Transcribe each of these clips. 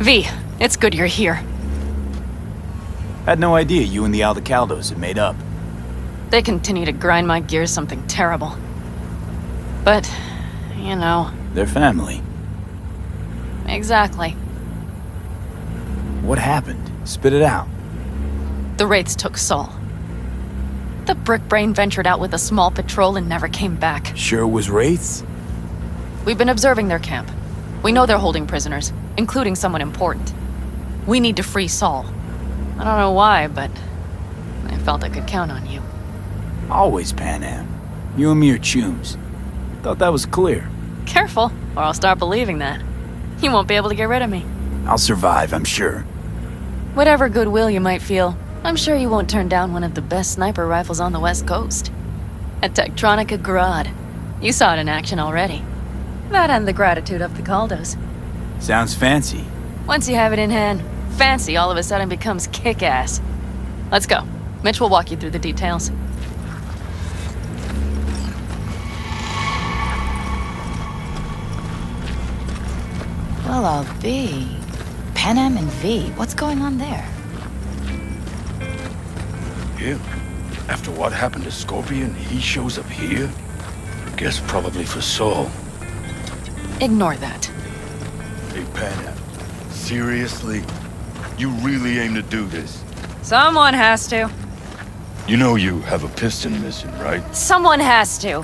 V, it's good you're here. Had no idea you and the Aldecaldos had made up. They continue to grind my gears something terrible. But, you know... They're family. Exactly. What happened? Spit it out. The Wraiths took Saul. The Brickbrain ventured out with a small patrol and never came back. Sure it was Wraiths? We've been observing their camp. We know they're holding prisoners, including someone important. We need to free Saul. I don't know why, but I felt I could count on you. Always, Panam. You and me are chums. Thought that was clear. Careful, or I'll start believing that. You won't be able to get rid of me. I'll survive, I'm sure. Whatever goodwill you might feel, I'm sure you won't turn down one of the best sniper rifles on the West Coast. A Tektronica Grad. You saw it in action already. That and the gratitude of the Caldos. Sounds fancy. Once you have it in hand, fancy all of a sudden becomes kick-ass. Let's go. Mitch will walk you through the details. Well, I'll be. Panam and V, what's going on there? Him? After what happened to Scorpion, he shows up here? Guess probably for Saul. Ignore that. Hey, Panam. Seriously? You really aim to do this? Someone has to. You know you have a piston missing, right? Someone has to.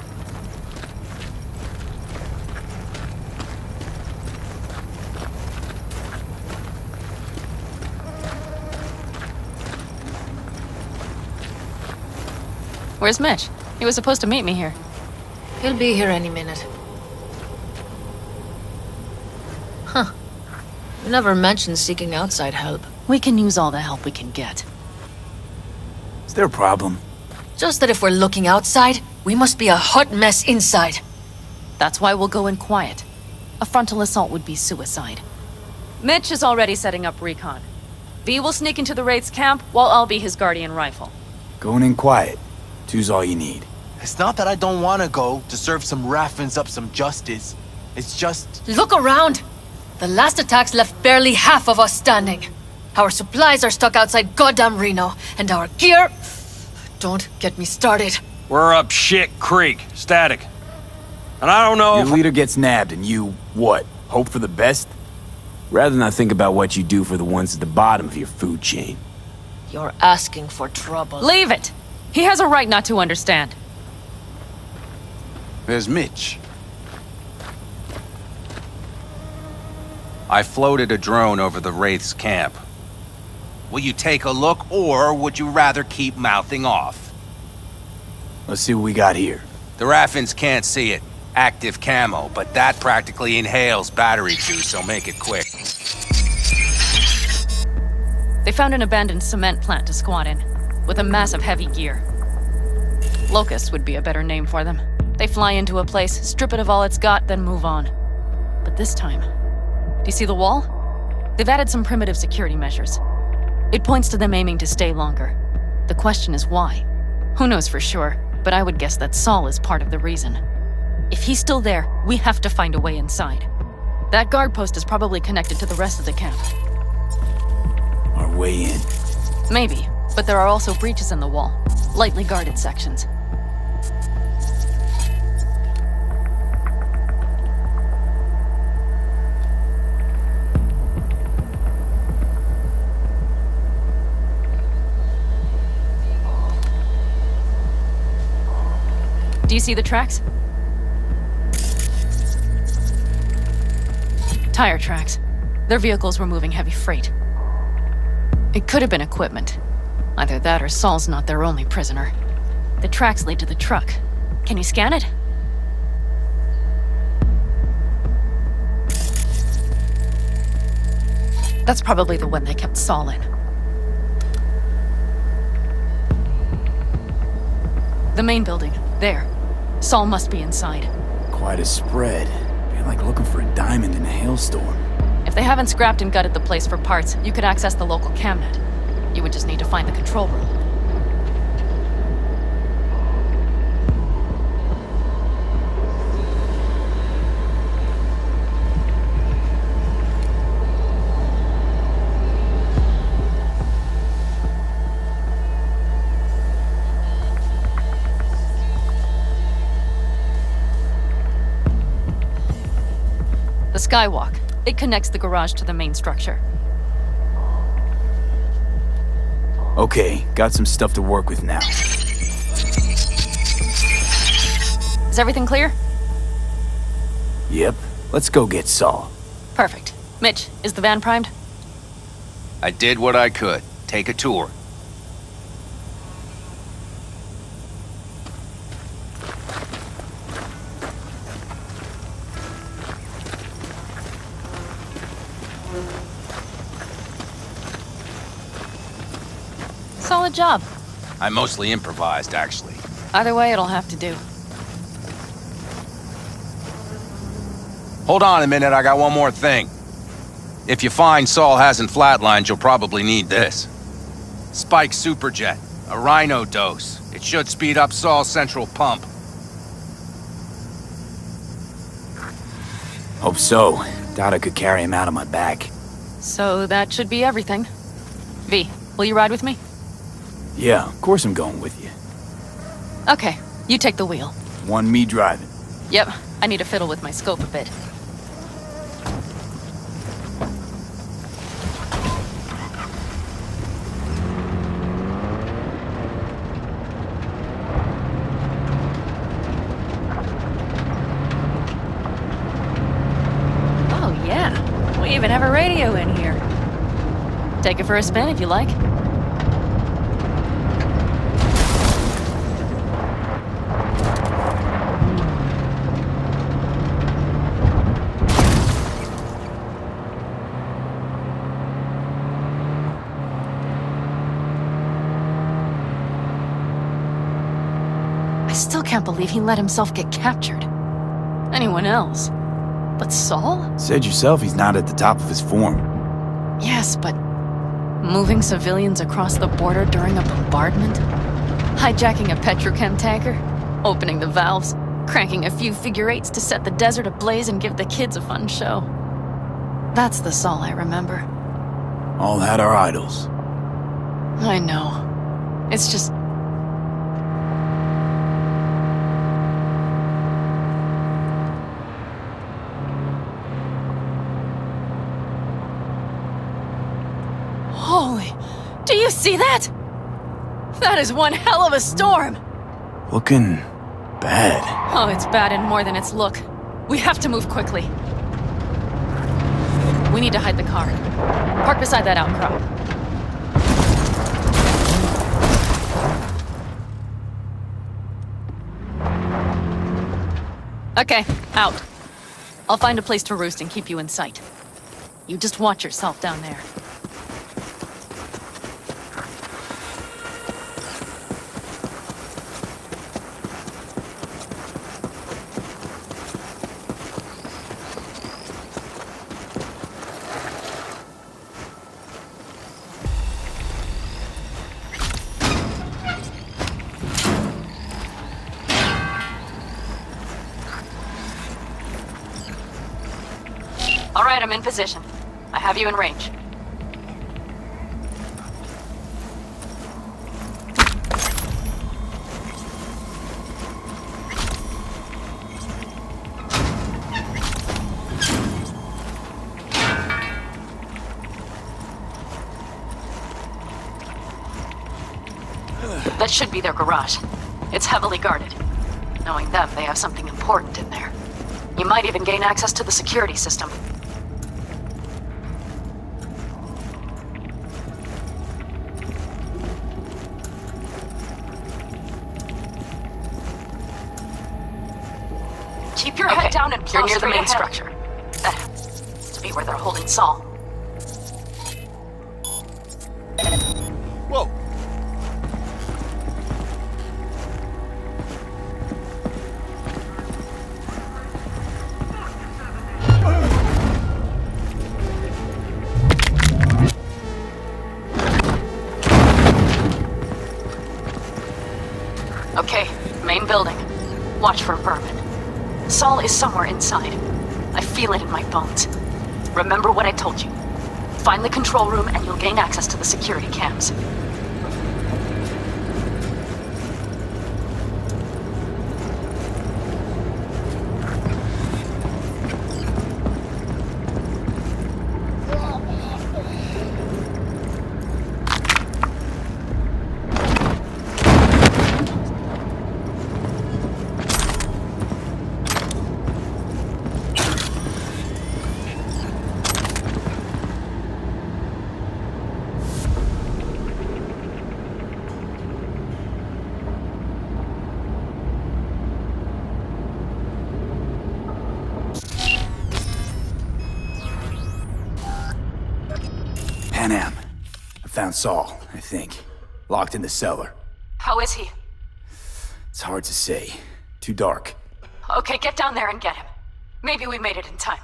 Where's Mitch? He was supposed to meet me here. He'll be here any minute. Huh. You never mentioned seeking outside help. We can use all the help we can get. Is there a problem? Just that if we're looking outside, we must be a hot mess inside. That's why we'll go in quiet. A frontal assault would be suicide. Mitch is already setting up recon. V will sneak into the Wraith's camp, while I'll be his guardian rifle. Going in quiet. Two's all you need. It's not that I don't want to go to serve some Raffins up some justice. It's just... Look around! The last attacks left barely half of us standing. Our supplies are stuck outside goddamn Reno, and our gear... Don't get me started. We're up shit creek, static. And I don't know Your leader gets nabbed and you, what, hope for the best? Rather not think about what you do for the ones at the bottom of your food chain. You're asking for trouble. Leave it! He has a right not to understand. There's Mitch. I floated a drone over the Wraith's camp. Will you take a look, or would you rather keep mouthing off? Let's see what we got here. The Raffins can't see it. Active camo, but that practically inhales battery juice, so make it quick. They found an abandoned cement plant to squat in, with a massive heavy gear. Locust would be a better name for them. They fly into a place, strip it of all it's got, then move on. But this time, do you see the wall? They've added some primitive security measures. It points to them aiming to stay longer. The question is why? Who knows for sure, but I would guess that Saul is part of the reason. If he's still there, we have to find a way inside. That guard post is probably connected to the rest of the camp. Our way in. Maybe, but there are also breaches in the wall, lightly guarded sections. Do you see the tracks? Tire tracks. Their vehicles were moving heavy freight. It could have been equipment. Either that or Saul's not their only prisoner. The tracks lead to the truck. Can you scan it? That's probably the one they kept Saul in. The main building. There. Saul must be inside. Quite a spread. Be like looking for a diamond in a hailstorm. If they haven't scrapped and gutted the place for parts, you could access the local camnet. You would just need to find the control room. skywalk. It connects the garage to the main structure. Okay, got some stuff to work with now. Is everything clear? Yep, let's go get Saul. Perfect. Mitch, is the van primed? I did what I could. Take a tour. Solid job. I mostly improvised, actually. Either way, it'll have to do. Hold on a minute, I got one more thing. If you find Saul hasn't flatlined, you'll probably need this. Spike Superjet, a Rhino dose. It should speed up Saul's central pump. Hope so. Doubt I could carry him out on my back. So that should be everything. V, will you ride with me? Yeah, of course I'm going with you. Okay, you take the wheel. Want me driving? Yep, I need to fiddle with my scope a bit. Oh yeah, we even have a radio in here. Take it for a spin if you like. I still can't believe he let himself get captured. Anyone else? But Saul? Said yourself he's not at the top of his form. Yes, but moving civilians across the border during a bombardment? Hijacking a petrochem tanker? Opening the valves? Cranking a few figure eights to set the desert ablaze and give the kids a fun show? That's the Saul I remember. All had our idols. I know. It's just... Holy... Do you see that? That is one hell of a storm! Looking bad. Oh, it's bad and more than its look. We have to move quickly. We need to hide the car. Park beside that outcrop. Okay, out. I'll find a place to roost and keep you in sight. You just watch yourself down there. All right, I'm in position. I have you in range. That should be their garage. It's heavily guarded. Knowing them, they have something important in there. You might even gain access to the security system. Keep your head down and plow straight ahead. You're near the main structure. That happens to be where they're holding Saul. Whoa! Okay, main building. Watch for vermin. Saul is somewhere inside. I feel it in my bones. Remember what I told you. Find the control room and you'll gain access to the security cams. found Saul, I think. Locked in the cellar. How is he? It's hard to say. Too dark. Okay, get down there and get him. Maybe we made it in time.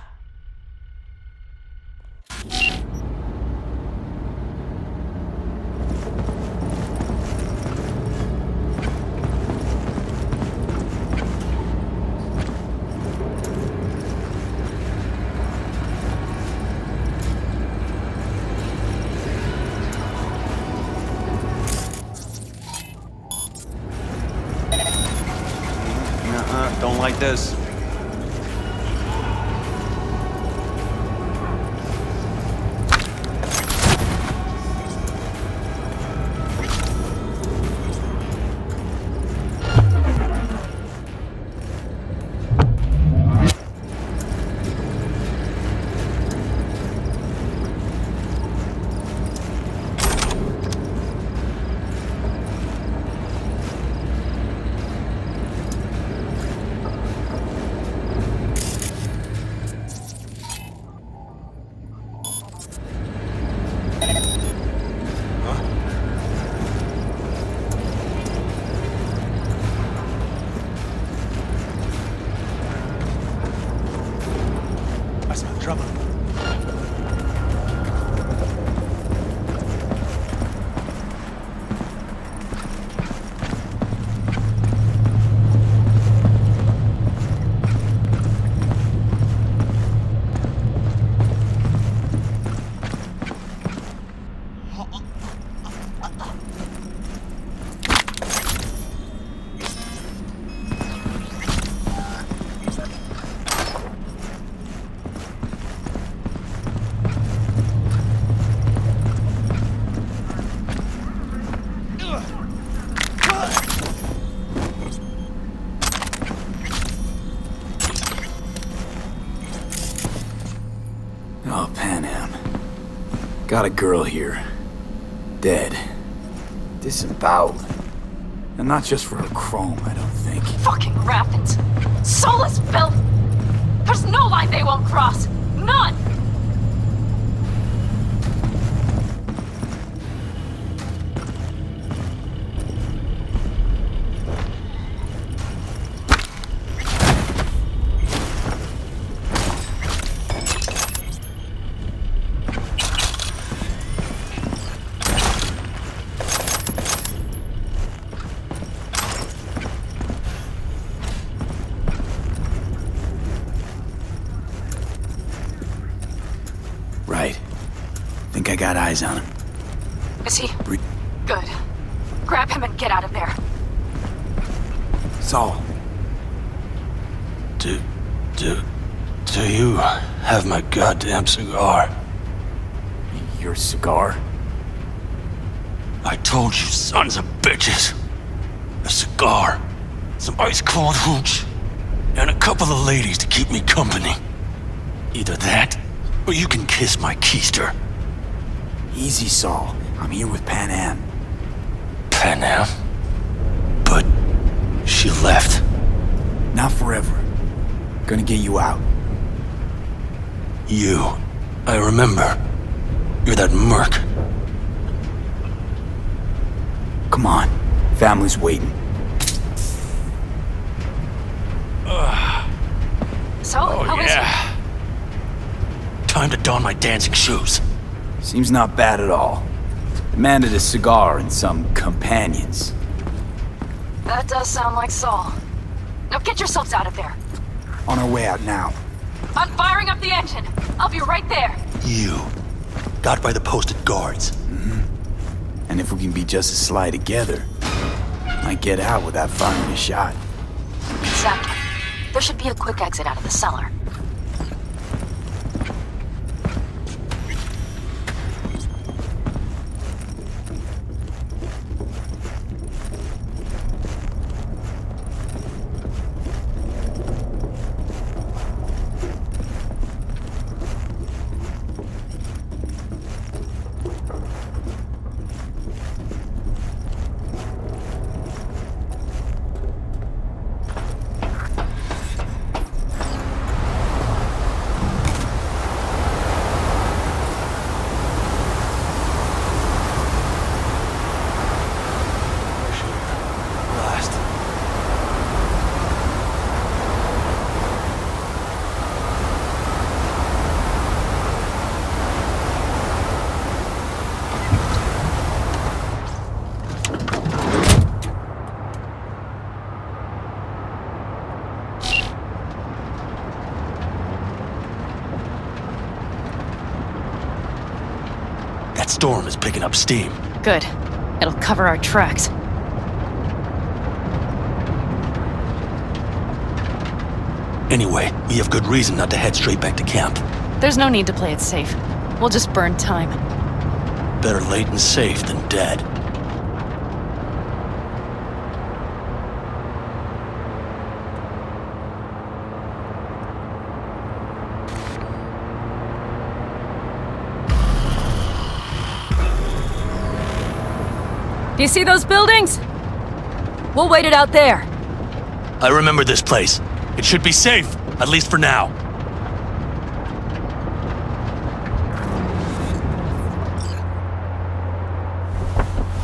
Don't like this. Oh, Panam. Got a girl here. Dead. Disemboweled. And not just for her chrome, I don't think. Fucking raffins! Soulless filth! There's no line they won't cross! None! Right. Think I got eyes on him. Is he? Good. Grab him and get out of there. Saul. Do you have my goddamn cigar? Your cigar? I told you, sons of bitches. A cigar, some ice-cold hooch, and a couple of ladies to keep me company. Either that, or you can kiss my keister. Easy, Saul. I'm here with Panam. Panam? But she left. Not forever. Gonna get you out. You. I remember. You're that merc. Come on. Family's waiting. So, how is he? Time to don my dancing shoes. Seems not bad at all. Demanded a cigar and some companions. That does sound like Saul. Now get yourselves out of there. On our way out now. I'm firing up the engine. I'll be right there. You. Got by the posted guards. And if we can be just as sly together, might get out without firing a shot. Exactly. There should be a quick exit out of the cellar. That storm is picking up steam. Good. It'll cover our tracks. Anyway, we have good reason not to head straight back to camp. There's no need to play it safe. We'll just burn time. Better late and safe than dead. Do you see those buildings? We'll wait it out there. I remember this place. It should be safe, at least for now.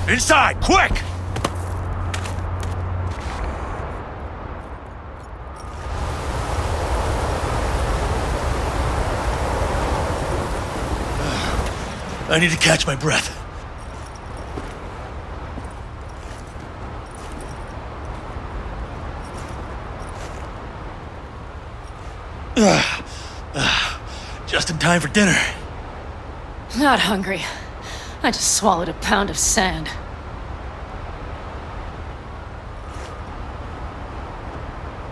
Inside, quick! I need to catch my breath. Just in time for dinner. Not hungry. I just swallowed a pound of sand.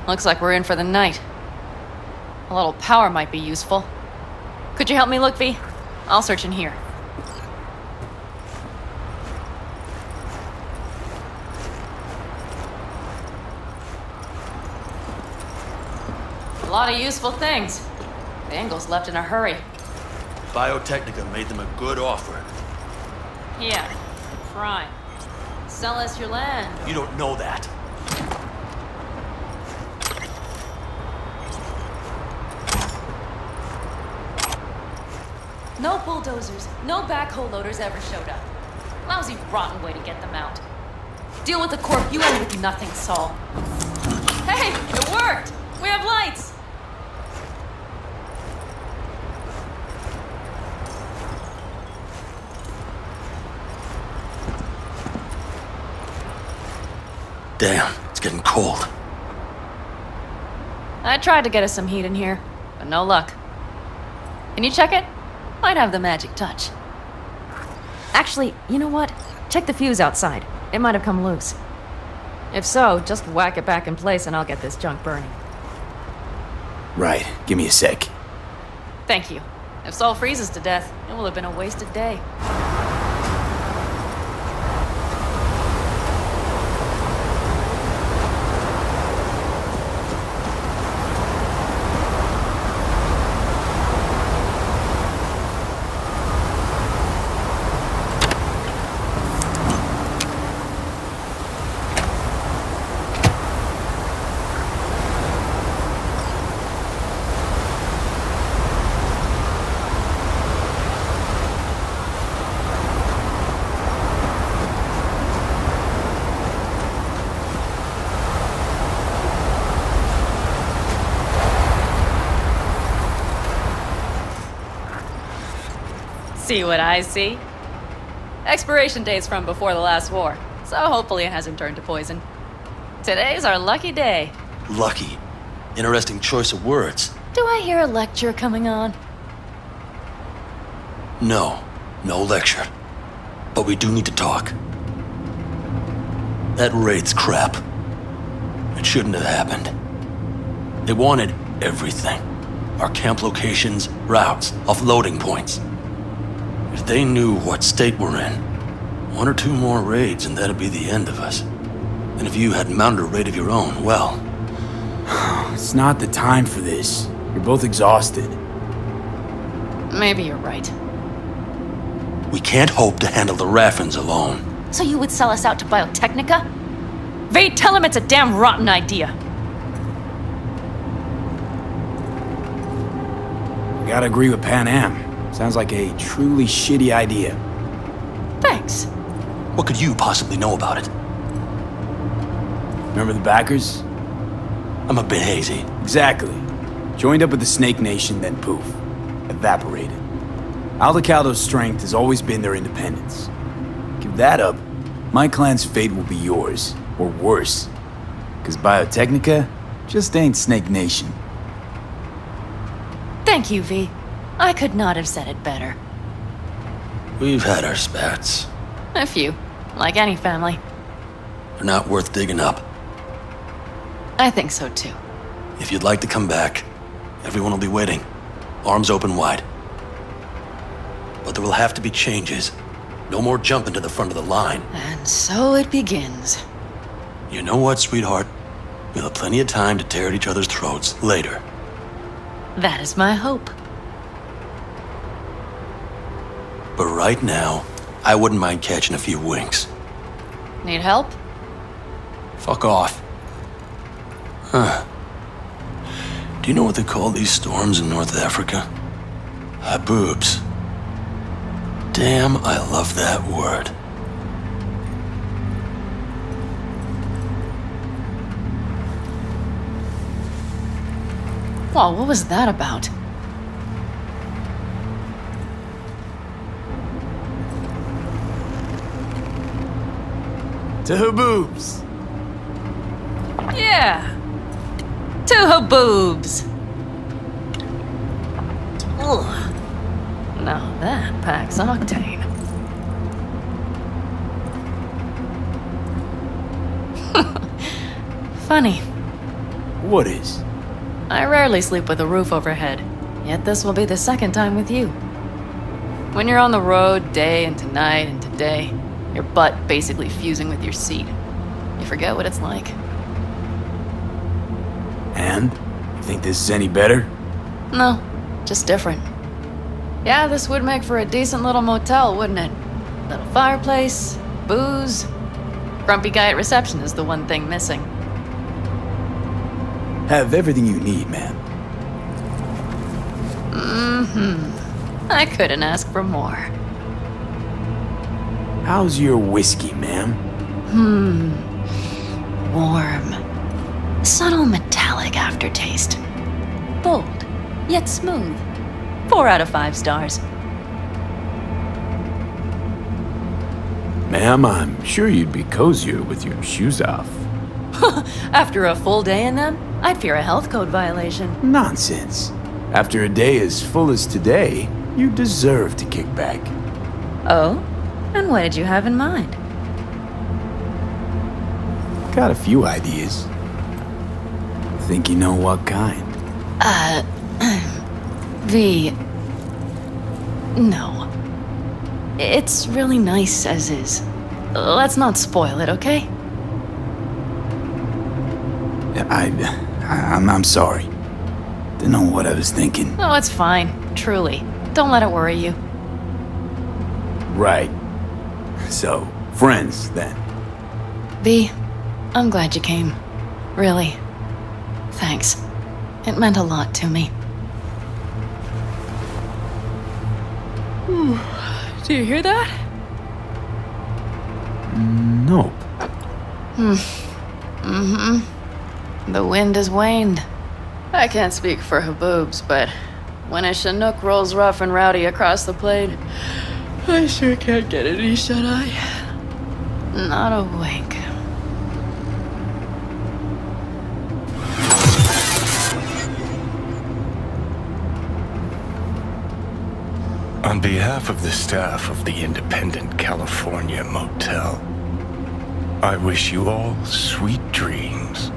Looks like we're in for the night. A little power might be useful. Could you help me look, V? I'll search in here. A lot of useful things. The Engels left in a hurry. Biotechnica made them a good offer. Yeah, prime. Sell us your land. You don't know that. No bulldozers, no backhoe loaders ever showed up. Lousy, rotten way to get them out. Deal with the corp, you end with nothing, Saul. Hey, it worked! We have lights! Damn, it's getting cold. I tried to get us some heat in here, but no luck. Can you check it? Might have the magic touch. Actually, you know what? Check the fuse outside. It might have come loose. If so, just whack it back in place and I'll get this junk burning. Right, give me a sec. Thank you. If Saul freezes to death, it will have been a wasted day. See what I see? Expiration date's from before the last war, so hopefully it hasn't turned to poison. Today's our lucky day. Lucky. Interesting choice of words. Do I hear a lecture coming on? No lecture. But we do need to talk. That raid's crap. It shouldn't have happened. They wanted everything. Our camp locations, routes, offloading points. If they knew what state we're in, 1 or 2 more raids and that'd be the end of us. And if you had mounted a raid of your own, well... It's not the time for this. You're both exhausted. Maybe you're right. We can't hope to handle the Raffins alone. So you would sell us out to Biotechnica? Vade, tell him it's a damn rotten idea. I gotta agree with Pan Am. Sounds like a truly shitty idea. Thanks. What could you possibly know about it? Remember the backers? I'm a bit hazy. Exactly. Joined up with the Snake Nation, then poof. Evaporated. Aldecaldo's strength has always been their independence. Give that up, my clan's fate will be yours. Or worse. Because Biotechnica just ain't Snake Nation. Thank you, V. I could not have said it better. We've had our spats. A few, like any family. They're not worth digging up. I think so too. If you'd like to come back, everyone will be waiting. Arms open wide. But there will have to be changes. No more jumping to the front of the line. And so it begins. You know what, sweetheart? We'll have plenty of time to tear at each other's throats later. That is my hope. But right now, I wouldn't mind catching a few winks. Need help? Fuck off. Huh. Do you know what they call these storms in North Africa? Haboobs. Damn, I love that word. Whoa, what was that about? To her boobs. Yeah. To her boobs. Ugh. Now that packs octane. Funny. What is? I rarely sleep with a roof overhead, yet this will be the second time with you. When you're on the road day into night into day, your butt basically fusing with your seat, you forget what it's like. And? You think this is any better? No, just different. Yeah, this would make for a decent little motel, wouldn't it? Little fireplace, booze. Grumpy guy at reception is the one thing missing. Have everything you need, ma'am. I couldn't ask for more. How's your whiskey, ma'am? Warm. Subtle metallic aftertaste. Bold, yet smooth. 4 out of 5 stars. Ma'am, I'm sure you'd be cozier with your shoes off. After a full day in them, I'd fear a health code violation. Nonsense. After a day as full as today, you deserve to kick back. Oh? And what did you have in mind? Got a few ideas. Think you know what kind? V. No. It's really nice as is. Let's not spoil it, okay? I'm sorry. Didn't know what I was thinking. Oh, it's fine. Truly. Don't let it worry you. Right. So, friends, then. V, I'm glad you came. Really. Thanks. It meant a lot to me. Do you hear that? Nope. The wind has waned. I can't speak for Haboobs, but when a Chinook rolls rough and rowdy across the plain, I sure can't get any shut-eye. Not a wink. On behalf of the staff of the Independent California Motel, I wish you all sweet dreams.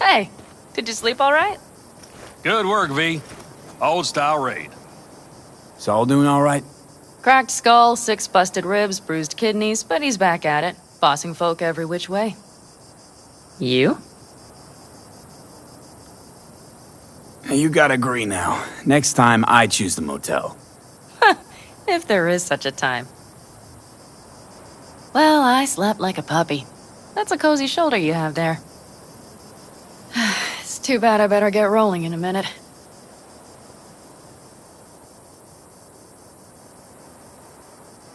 Hey, did you sleep all right? Good work, V. Old style raid. Saul doing all right? Cracked skull, 6 busted ribs, bruised kidneys, but he's back at it, bossing folk every which way. You? You gotta agree now. Next time, I choose the motel. If there is such a time. Well, I slept like a puppy. That's a cozy shoulder you have there. It's too bad I better get rolling in a minute.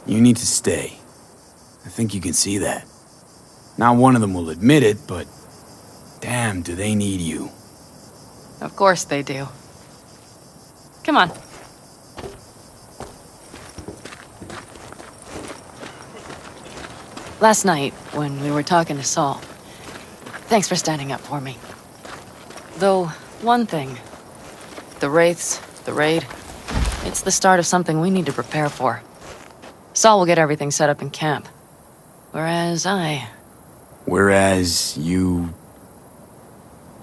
You need to stay. I think you can see that. Not one of them will admit it, but damn, do they need you. Of course they do. Come on. Last night, when we were talking to Saul, thanks for standing up for me. Though, one thing. The Wraiths, the raid, it's the start of something we need to prepare for. Saul will get everything set up in camp. Whereas you...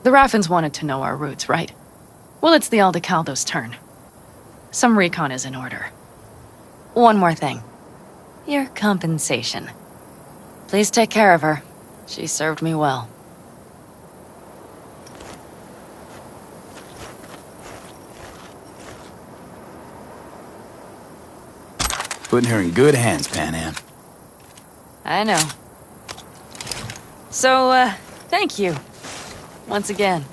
The Raffins wanted to know our routes, right? Well, it's the Aldecaldo's turn. Some recon is in order. One more thing. Your compensation. Please take care of her. She served me well. Putting her in good hands, Panam. I know. So, thank you. Once again.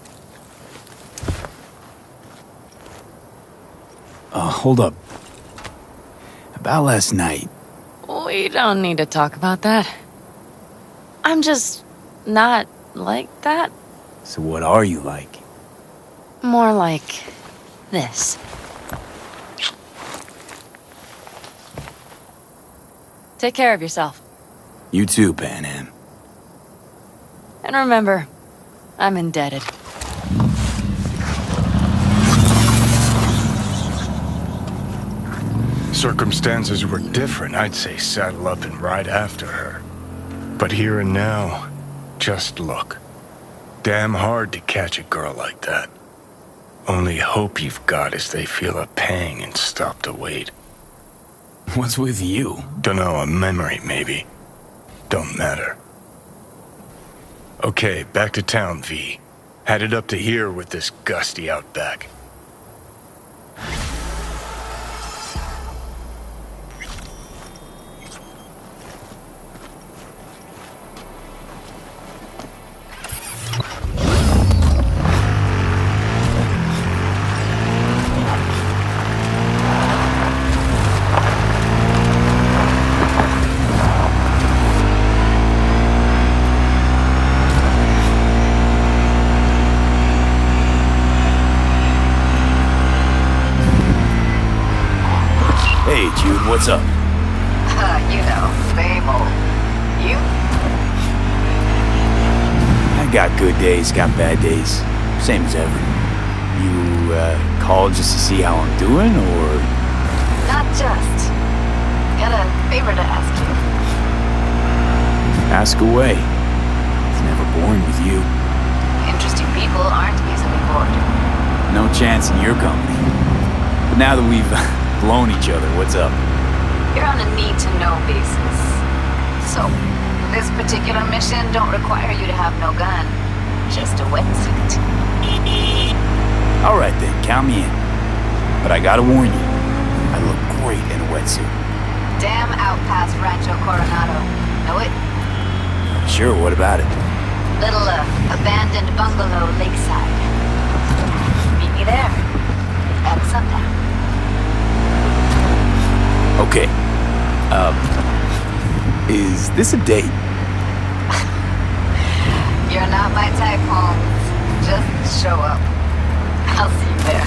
Hold up. About last night. We don't need to talk about that. I'm just not like that. So what are you like? More like this. Take care of yourself. You too, Panam. And remember, I'm indebted. Circumstances were different, I'd say saddle up and ride after her. But here and now, just look. Damn hard to catch a girl like that. Only hope you've got is they feel a pang and stop to wait. What's with you? Dunno, a memory maybe. Don't matter. Okay, back to town, V. Headed up to here with this gusty outback. What's up? You know, same old. You? I got good days, got bad days. Same as ever. You, called just to see how I'm doing, or...? Not just. Got a favor to ask you. Ask away. It's never boring with you. Interesting people aren't easily bored. No chance in your company. But now that we've blown each other, what's up? You're on a need-to-know basis. So, this particular mission don't require you to have no gun. Just a wetsuit. All right then, count me in. But I gotta warn you, I look great in a wetsuit. Damn out past Rancho Coronado. Know it? Sure, what about it? Little, abandoned bungalow lakeside. Meet me there. At sundown. Okay. Is this a date? You're not my type, Holmes. Just show up. I'll see you there.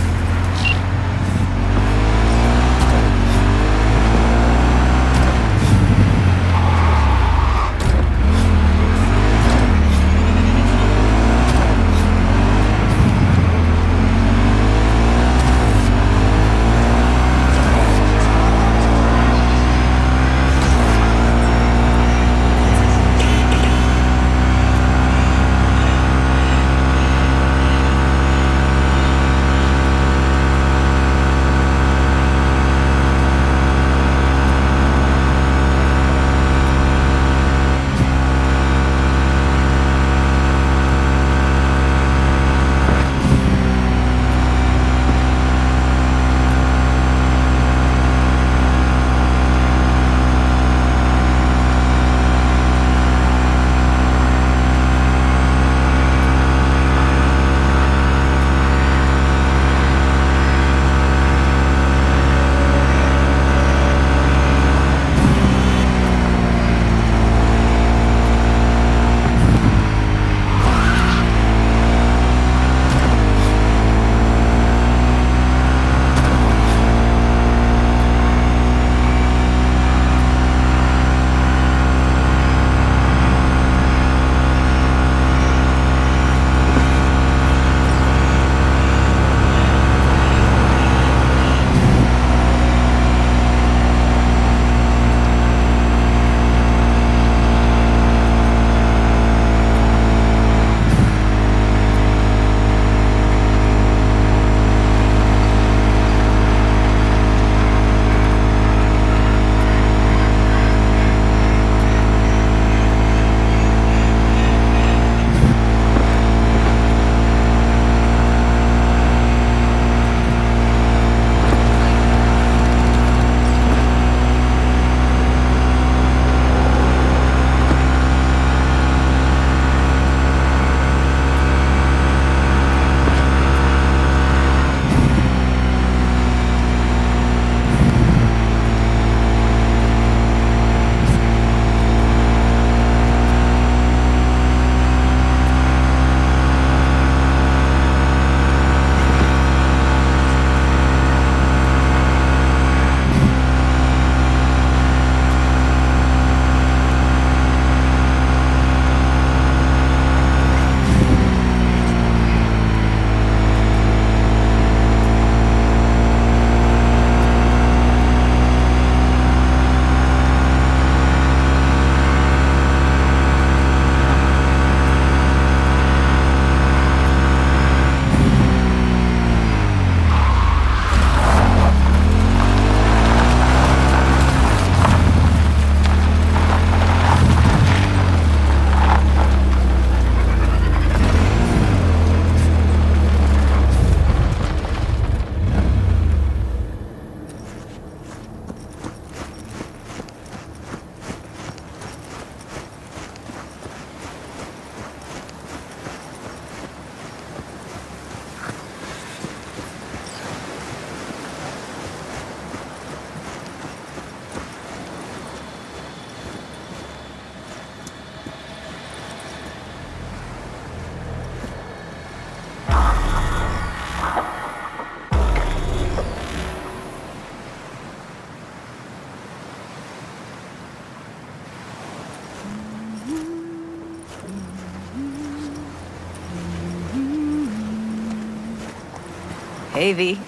Maybe.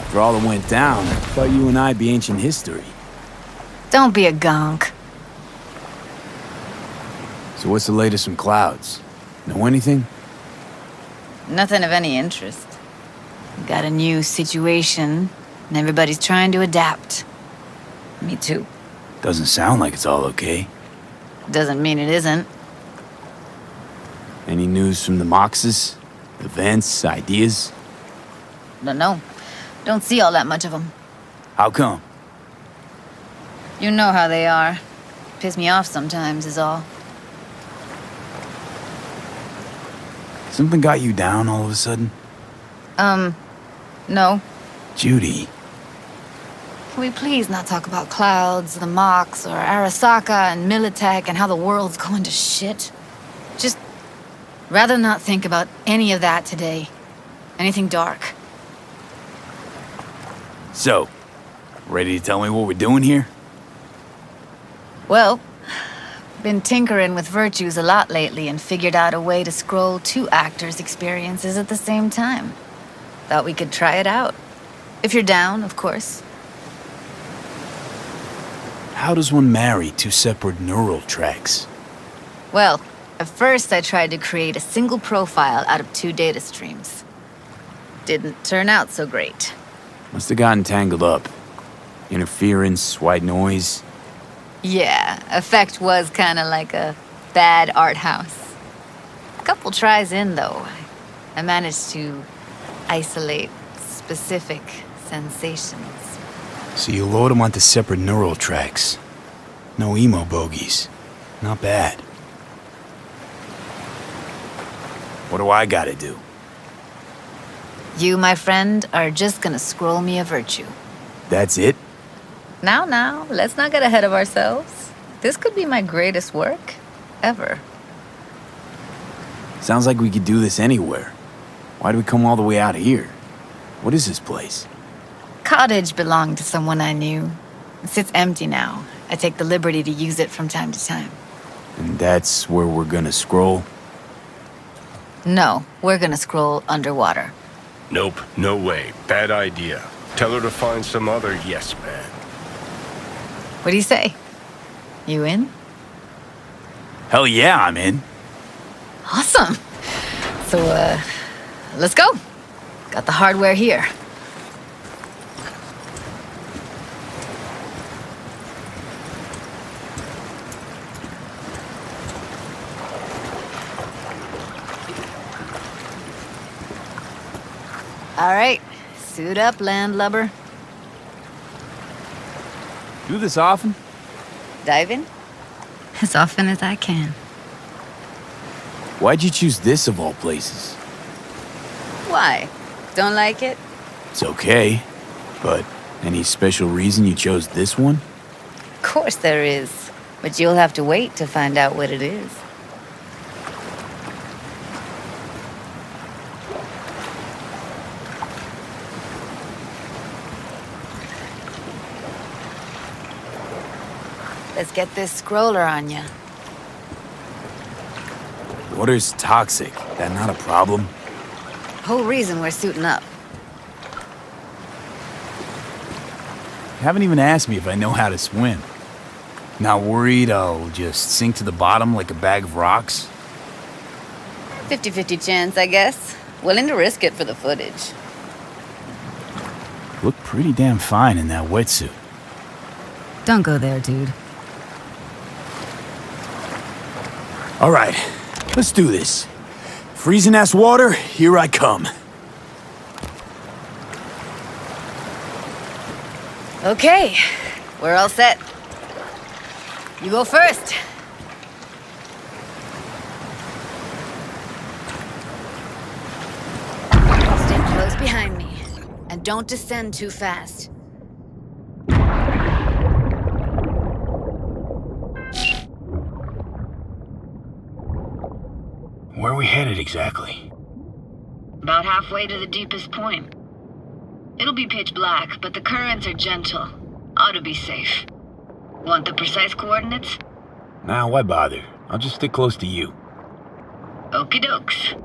After all that went down, I thought you and I'd be ancient history. Don't be a gonk. So what's the latest from Clouds? Know anything? Nothing of any interest. We got a new situation, and everybody's trying to adapt. Me too. Doesn't sound like it's all okay. Doesn't mean it isn't. Any news from the Moxes? Events, ideas? Don't know. Don't see all that much of them. How come? You know how they are. Piss me off sometimes is all. Something got you down all of a sudden? No. Judy. Can we please not talk about Clouds, the Mox, or Arasaka and Militech and how the world's going to shit? Just rather not think about any of that today. Anything dark. So, ready to tell me what we're doing here? Well, been tinkering with virtues a lot lately and figured out a way to scroll 2 actors' experiences at the same time. Thought we could try it out. If you're down, of course. How does one marry 2 separate neural tracks? Well, at first I tried to create a single profile out of 2 data streams. Didn't turn out so great. Must have gotten tangled up. Interference, white noise. Yeah, effect was kinda like a bad art house. A couple tries in, though, I managed to isolate specific sensations. So you load them onto separate neural tracks. No emo bogies. Not bad. What do I gotta do? You, my friend, are just gonna scroll me a virtue. That's it? Now, let's not get ahead of ourselves. This could be my greatest work ever. Sounds like we could do this anywhere. Why do we come all the way out here? What is this place? Cottage belonged to someone I knew. It sits empty now. I take the liberty to use it from time to time. And that's where we're gonna scroll? No, we're gonna scroll underwater. Nope, no way. Bad idea. Tell her to find some other yes man. What do you say? You in? Hell yeah, I'm in. Awesome. So, let's go. Got the hardware here. All right, suit up, landlubber. Do this often? Dive in? As often as I can. Why'd you choose this of all places? Why? Don't like it? It's okay, but any special reason you chose this one? Of course there is, but you'll have to wait to find out what it is. Let's get this scroller on ya. Water's toxic. That not a problem? Whole reason we're suiting up. You haven't even asked me if I know how to swim. Not worried I'll just sink to the bottom like a bag of rocks? 50-50 chance, I guess. Willing to risk it for the footage. Look pretty damn fine in that wetsuit. Don't go there, dude. All right, let's do this. Freezing-ass water, here I come. Okay, we're all set. You go first. Stay close behind me, and don't descend too fast. Where are we headed exactly? About halfway to the deepest point. It'll be pitch black, but the currents are gentle. Ought to be safe. Want the precise coordinates? Nah, why bother? I'll just stick close to you. Okie dokes.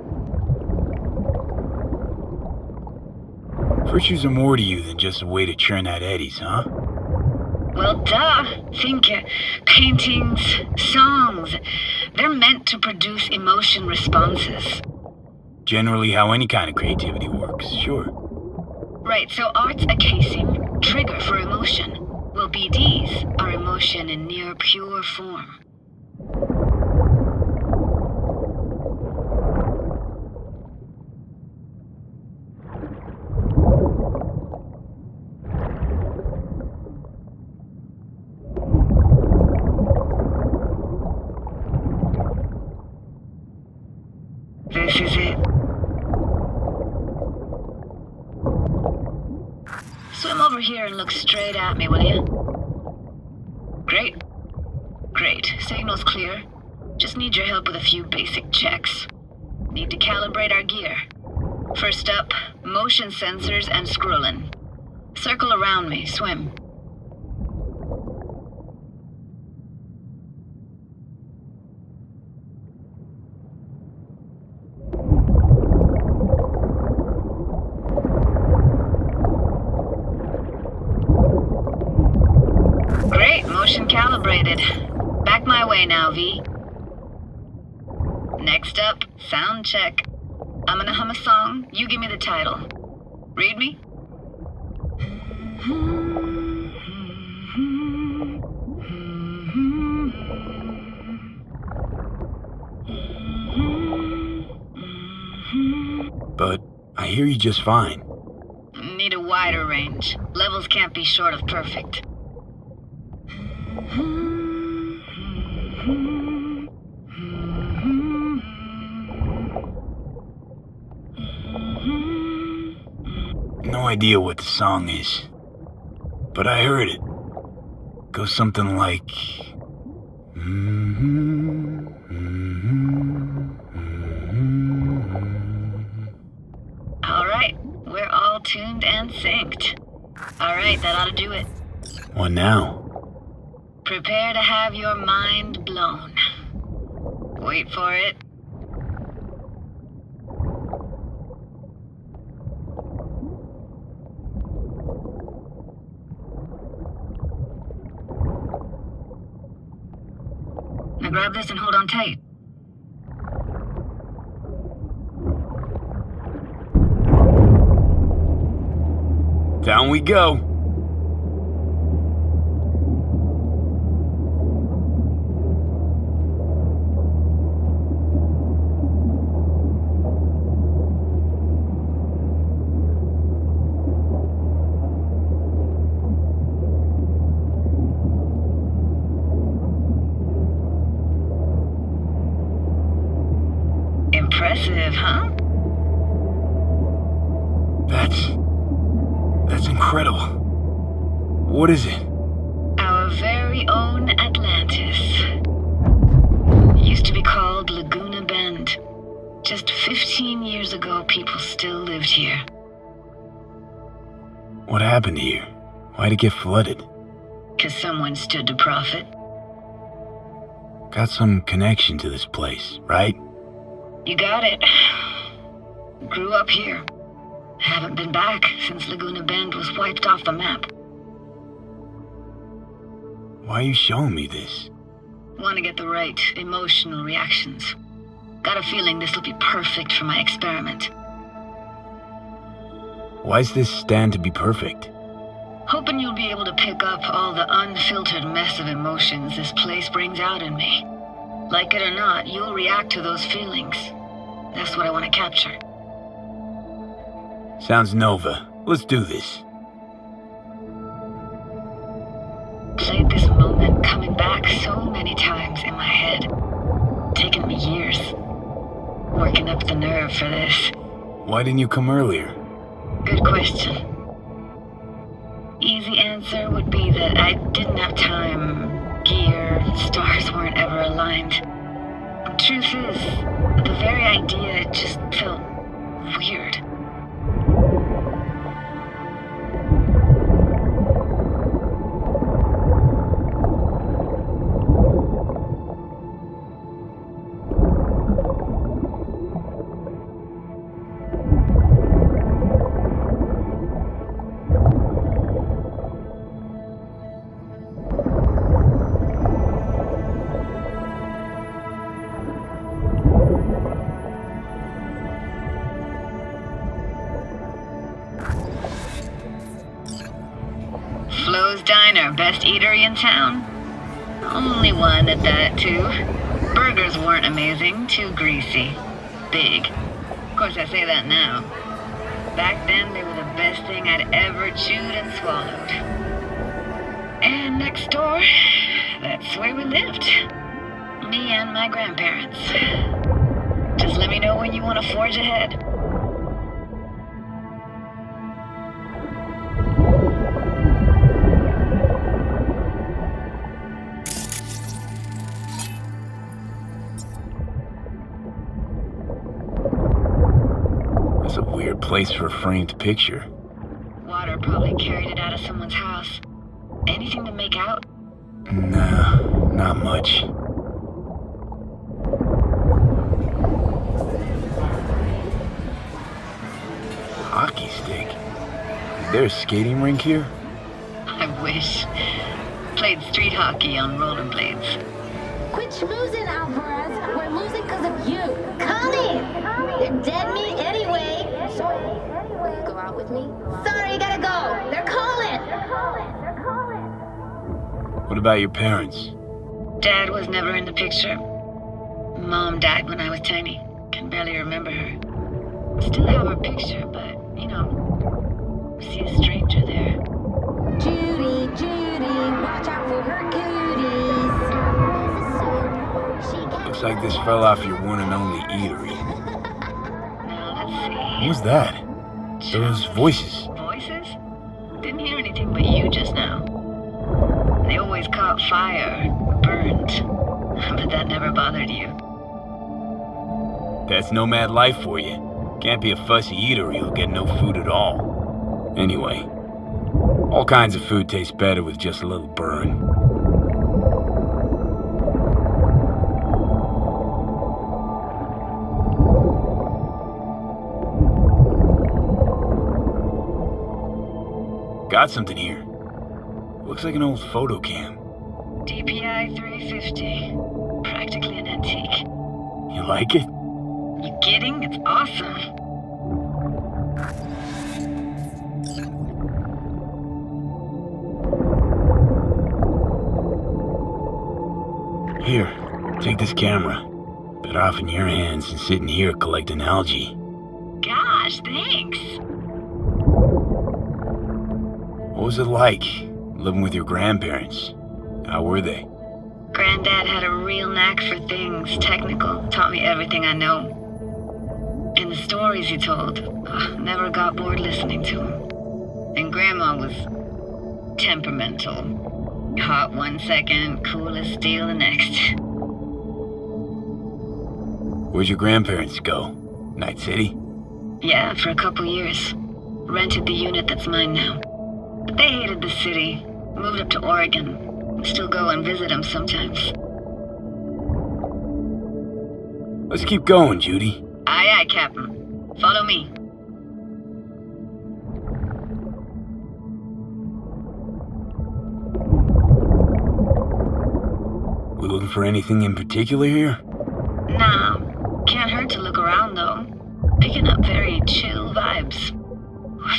Virtues are more to you than just a way to churn out eddies, huh? Well, duh. Think paintings, songs. They're meant to produce emotion responses. Generally how any kind of creativity works, sure. Right, so art's a casing, trigger for emotion. Well, BDs are emotion in near pure form. This is it. Swim over here and look straight at me, will you? Great. Great. Signal's clear. Just need your help with a few basic checks. Need to calibrate our gear. First up, motion sensors and scrolling. Circle around me. Swim. Motion calibrated. Back my way now, V. Next up, sound check. I'm gonna hum a song, you give me the title. Read me? But I hear you just fine. Need a wider range. Levels can't be short of perfect. No idea what the song is, but I heard it. Goes something like... Alright, we're all tuned and synced. Alright, that ought to do it. What now? Prepare to have your mind blown. Wait for it. Now grab this and hold on tight. Down we go. Impressive, huh? That's incredible. What is it? Our very own Atlantis. Used to be called Laguna Bend. Just 15 years ago, people still lived here. What happened here? Why'd it get flooded? 'Cause someone stood to profit. Got some connection to this place, right? You got it. Grew up here. Haven't been back since Laguna Bend was wiped off the map. Why are you showing me this? Want to get the right emotional reactions. Got a feeling this will be perfect for my experiment. Why's this stand to be perfect? Hoping you'll be able to pick up all the unfiltered mess of emotions this place brings out in me. Like it or not, you'll react to those feelings. That's what I want to capture. Sounds Nova. Let's do this. Played this moment coming back so many times in my head. Taken me years. Working up the nerve for this. Why didn't you come earlier? Good question. Easy answer would be that I didn't have time. Gear, stars weren't ever aligned. Truth is, the very idea just felt weird. best eatery in town? Only one at that, too. Burgers weren't amazing, too greasy. Big. Of course, I say that now. Back then, they were the best thing I'd ever chewed and swallowed. And next door, that's where we lived. Me and my grandparents. Just let me know when you want to forge ahead. That's a weird place for a framed picture. Water probably carried it out of someone's house. Anything to make out? Nah, not much. Hockey stick? Is there a skating rink here? I wish. Played street hockey on rollerblades. Quit schmoozing, Alvarez. We're losing because of you. Come in. They're dead meat anyway. Will you go out with me? Sorry, you gotta go. They're calling. What about your parents? Dad was never in the picture. Mom died when I was tiny. Can barely remember her. Still have her picture, but, you know, see a stranger there. Judy, watch out for her cooties. Looks like this fell off your one and only eatery. Now, let's see. What was that? Those voices. Voices? Didn't hear anything but you just now. They always caught fire, burned. But that never bothered you. That's nomad life for you. Can't be a fussy eater or you'll get no food at all. Anyway, all kinds of food taste better with just a little burn. Got something here. Looks like an old photo cam. DPI 350. Practically an antique. You like it? You kidding? It's awesome. Here, take this camera. Better off in your hands than sitting here collecting algae. Gosh, thanks. What was it like, living with your grandparents? How were they? Granddad had a real knack for things technical. Taught me everything I know. And the stories he told, never got bored listening to him. And Grandma was temperamental. Hot one second, cool as steel the next. Where'd your grandparents go? Night City? Yeah, for a couple years. Rented the unit that's mine now. But they hated the city. Moved up to Oregon. Still go and visit them sometimes. Let's keep going, Judy. Aye, aye, Captain. Follow me. We looking for anything in particular here? Nah. Can't hurt to look around, though. Picking up very chill vibes.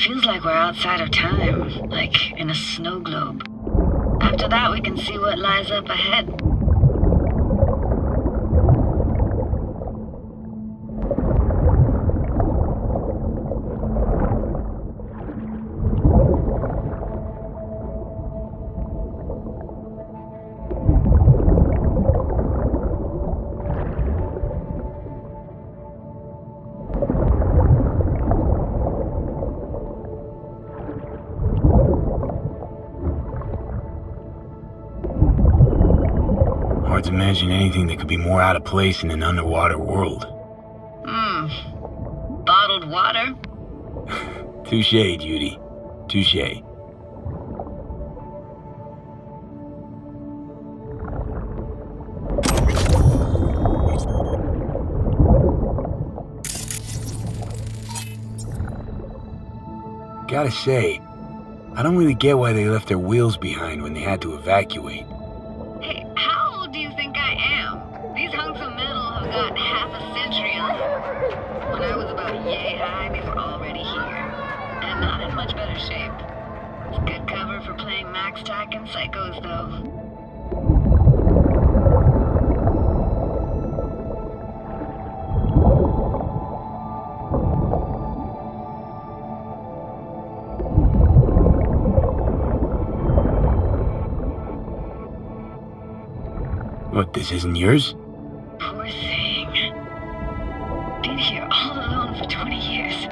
Feels like we're outside of time, like in a snow globe. After that, we can see what lies up ahead. Hard to imagine anything that could be more out of place in an underwater world. Bottled water? Touché, Judy. Touché. Gotta say, I don't really get why they left their wheels behind when they had to evacuate. Hey, how old do you think I am? These hunks of metal have got half a century on them. When I was about yay high, they were already here. And not in much better shape. It's good cover for playing Max Tack and Psychos, though. What, this isn't yours? Poor thing. Been here all alone for 20 years.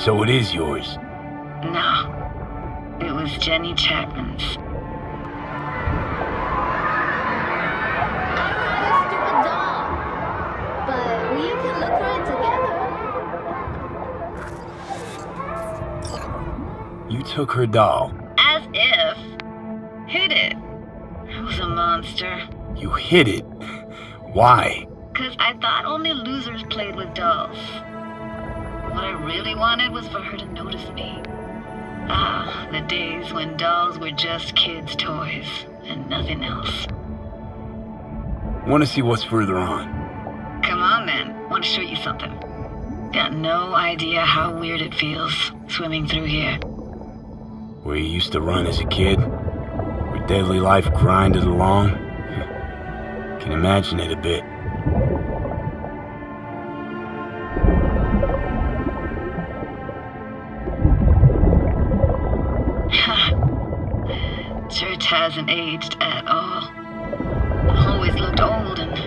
So it is yours. No. It was Jenny Chapman's. Stupid doll. But we can look for it together. You took her doll. As if. Hid it. I was a monster. You hid it. Why? 'Cause I thought only losers played with dolls. What I really wanted was for her to notice me. Ah, the days when dolls were just kids' toys and nothing else. Want to see what's further on? Come on then, want to show you something. Got no idea how weird it feels swimming through here. Where you used to run as a kid? Where deadly life grinded along? Can imagine it a bit. Church hasn't aged at all. Always looked old and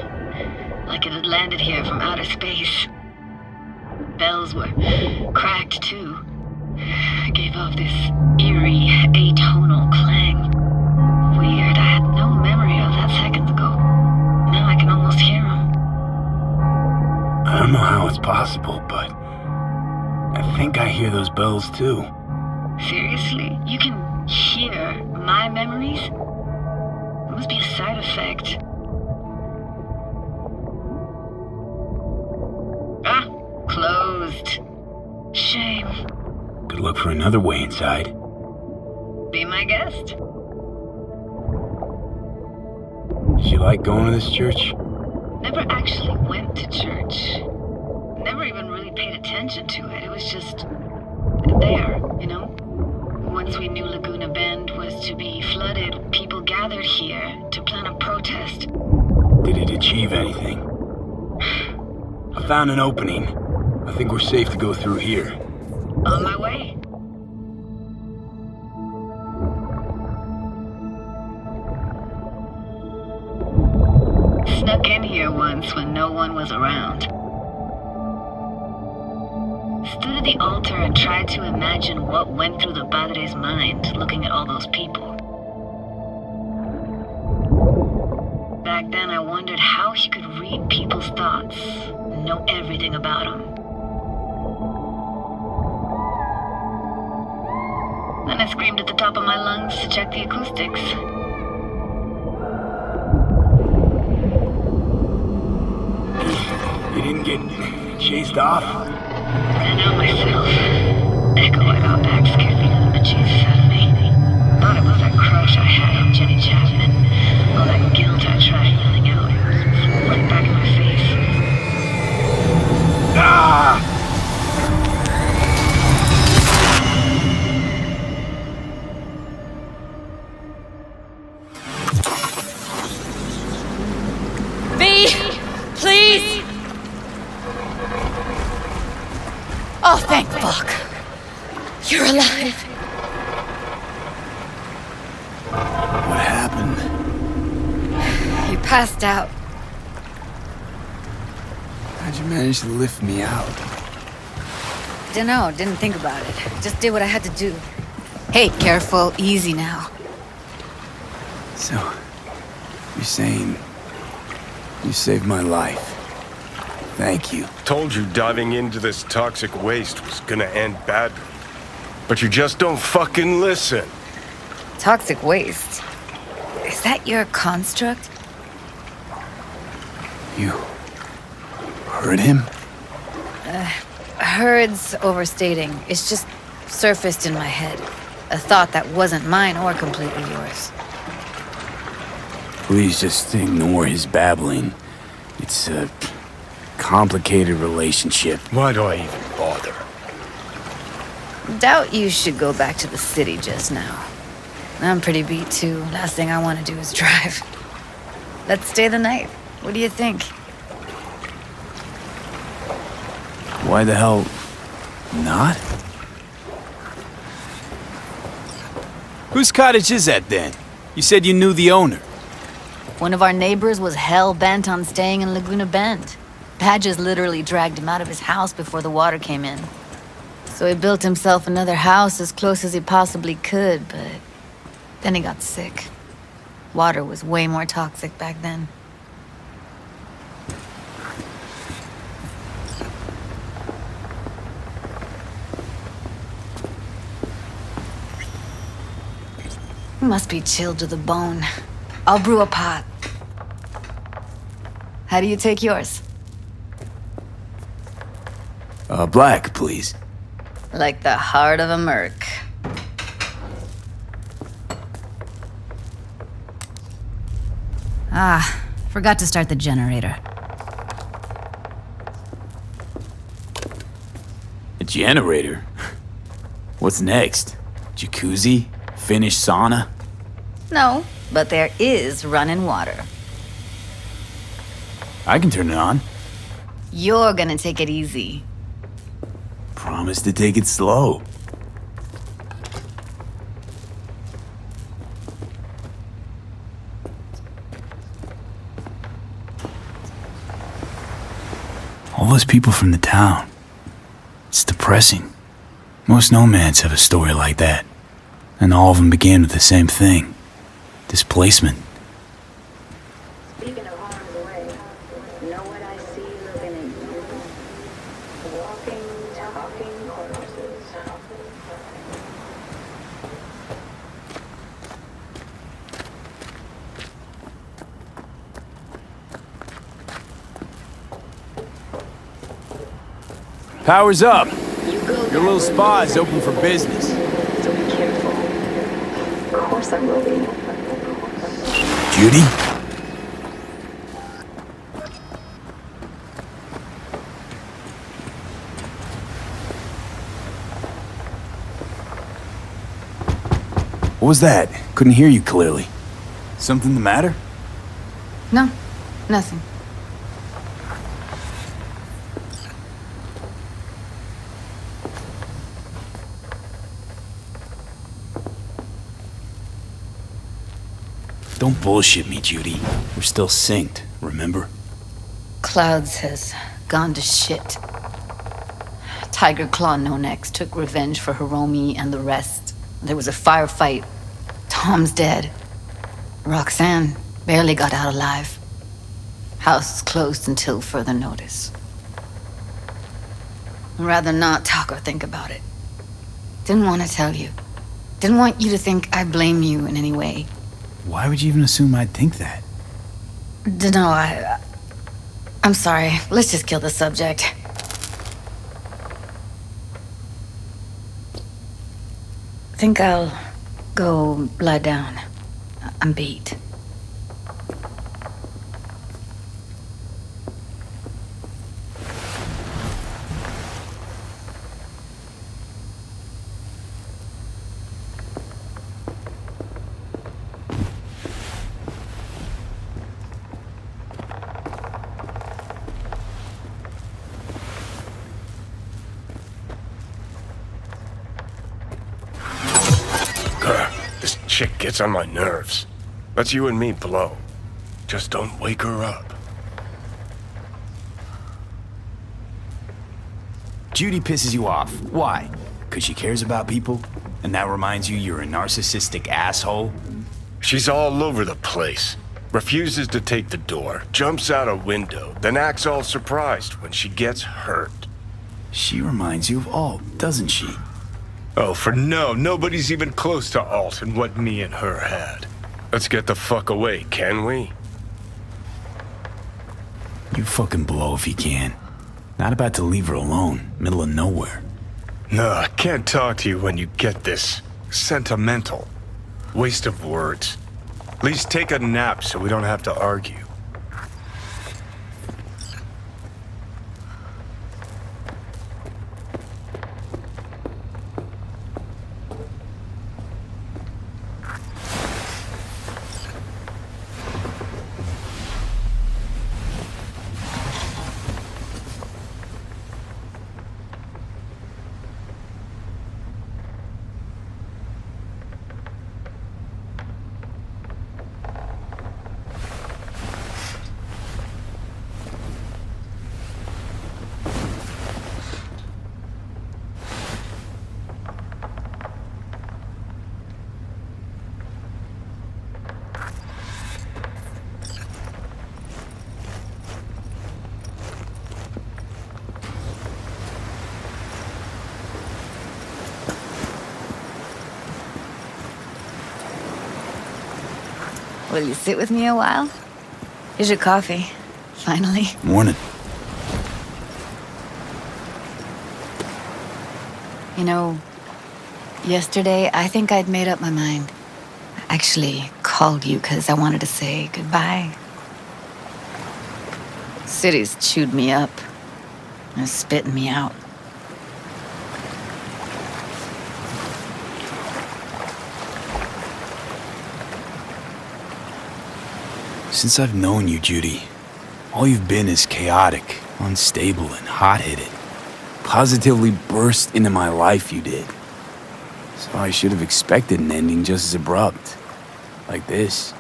like it had landed here from outer space. Bells were cracked too. Gave off this eerie, atonal clang. Weird, I had no memory of that seconds ago. Now I can almost hear them. I don't know how it's possible, but I think I hear those bells too. Seriously? You can hear my memories? It must be a side effect. Ah, closed. Shame. Could look for another way inside. Be my guest. Did you like going to this church? Never actually went to church. Never even really paid attention to it. It was just there, you know? Once we knew Laguna Bend was to be flooded, people gathered here to plan a protest. Did it achieve anything? I found an opening. I think we're safe to go through here. On my way. Snuck in here once when no one was around. Stood at the altar and tried to imagine what went through the Padre's mind looking at all those people. Back then I wondered how he could read people's thoughts, know everything about them. Then I screamed at the top of my lungs to check the acoustics. You didn't get chased off? Ran out myself. Echo I got back scared the bejesus out of me. Thought it was that crush I had on Jenny Chapman. All that guilt I tried yelling out. Right back in my face. Ah! V! Please! Oh, thank fuck. You're alive. What happened? You passed out. How'd you manage to lift me out? Dunno, didn't think about it. Just did what I had to do. Hey, careful, easy now. So, you're saying you saved my life. Thank you. Told you diving into this toxic waste was gonna end badly. But you just don't fucking listen. Toxic waste. Is that your construct? You heard him? Heard's overstating. It's just surfaced in my head. A thought that wasn't mine or completely yours. Please just ignore his babbling. It's a complicated relationship. Why do I even bother? Doubt you should go back to the city just now. I'm pretty beat too. Last thing I want to do is drive. Let's stay the night. What do you think? Why the hell not? Whose cottage is that then? You said you knew the owner. One of our neighbors was hell-bent on staying in Laguna Bend. Badges literally dragged him out of his house before the water came in. So he built himself another house as close as he possibly could, but then he got sick. Water was way more toxic back then. Must be chilled to the bone. I'll brew a pot. How do you take yours? Black, please. Like the heart of a merc. Ah, forgot to start the generator. A generator? What's next? Jacuzzi? Finnish sauna? No, but there is running water. I can turn it on. You're gonna take it easy. Promise to take it slow. All those people from the town. It's depressing. Most nomads have a story like that. And all of them begin with the same thing. Displacement. Speaking of harm's way, know what I see looking at you? Walking, talking corpses. Power's up. You go Your little spa is open for business. so be careful. Of course I will be. Judy? What was that? Couldn't hear you clearly. Something the matter? No, nothing. Don't bullshit me, Judy. We're still synced, remember? Clouds has gone to shit. Tiger Claw No Next took revenge for Hiromi and the rest. There was a firefight. Tom's dead. Roxanne barely got out alive. House is closed until further notice. I'd rather not talk or think about it. Didn't want to tell you. Didn't want you to think I blame you in any way. Why would you even assume I'd think that? Dunno, I'm sorry. Let's just kill the subject. Think I'll go lie down. I'm beat. This chick gets on my nerves. Let's you and me blow. Just don't wake her up. Judy pisses you off. Why? Because she cares about people? And that reminds you you're a narcissistic asshole? She's all over the place. Refuses to take the door, jumps out a window, then acts all surprised when she gets hurt. She reminds you of Alt, doesn't she? Oh, for no, nobody's even close to Alt and what me and her had. Let's get the fuck away, can we? You fucking blow if you can. Not about to leave her alone, middle of nowhere. No, I can't talk to you when you get this sentimental. Waste of words. At least take a nap so we don't have to argue. Will you sit with me a while? Here's your coffee. Finally. Morning. You know, yesterday I think I'd made up my mind. I actually called you because I wanted to say goodbye. City's chewed me up. And spitting me out. Since I've known you, Judy, all you've been is chaotic, unstable, and hot-headed. Positively burst into my life, you did. So I should have expected an ending just as abrupt. Like this.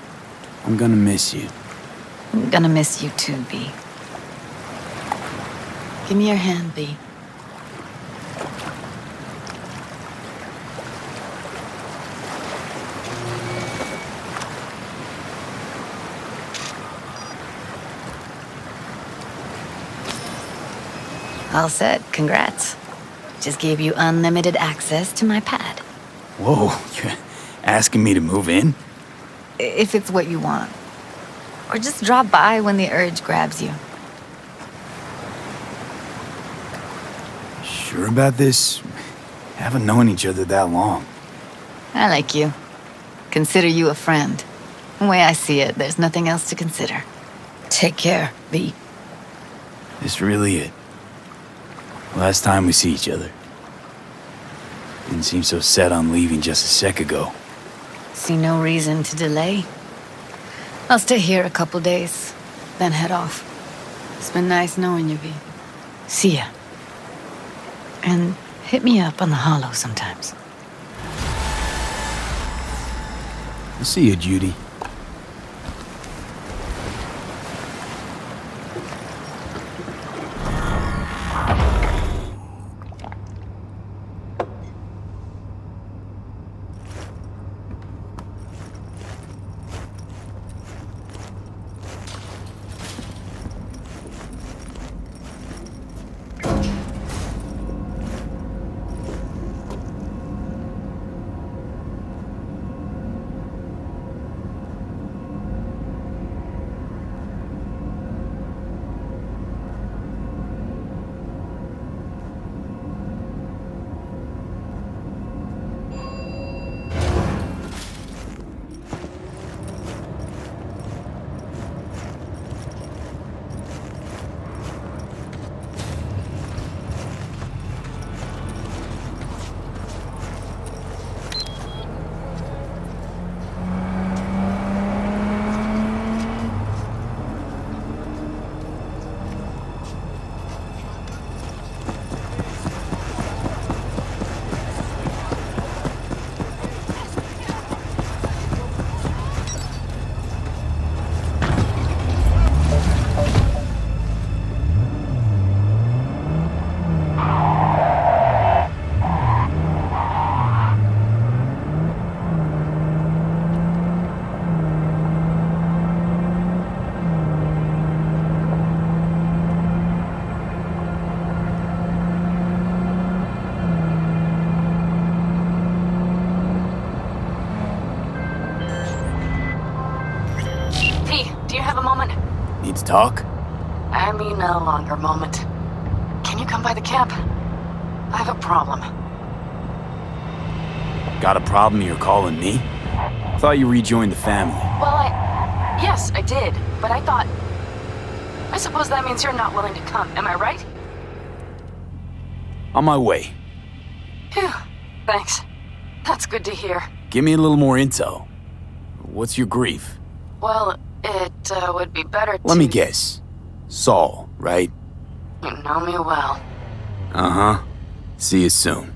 I'm gonna miss you. I'm gonna miss you too, B. Give me your hand, B. All set. Congrats. Just gave you unlimited access to my pad. Whoa, you're asking me to move in? If it's what you want. Or just drop by when the urge grabs you. Sure about this? Haven't known each other that long. I like you. Consider you a friend. The way I see it, there's nothing else to consider. Take care, B. This really it. Last time we see each other. Didn't seem so set on leaving just a sec ago. See no reason to delay. I'll stay here a couple days, then head off. It's been nice knowing you, V. See ya. And hit me up on the holo sometimes. I'll see you, Judy. Need to talk? I mean a longer moment. Can you come by the camp? I have a problem. Got a problem you're calling me? Thought you rejoined the family. Well, yes, I did, but I thought... I suppose that means you're not willing to come, am I right? On my way. Phew, thanks. That's good to hear. Give me a little more intel. What's your grief? Well, it would be better to... Let me guess. Saul, right? You know me well. Uh-huh. See you soon.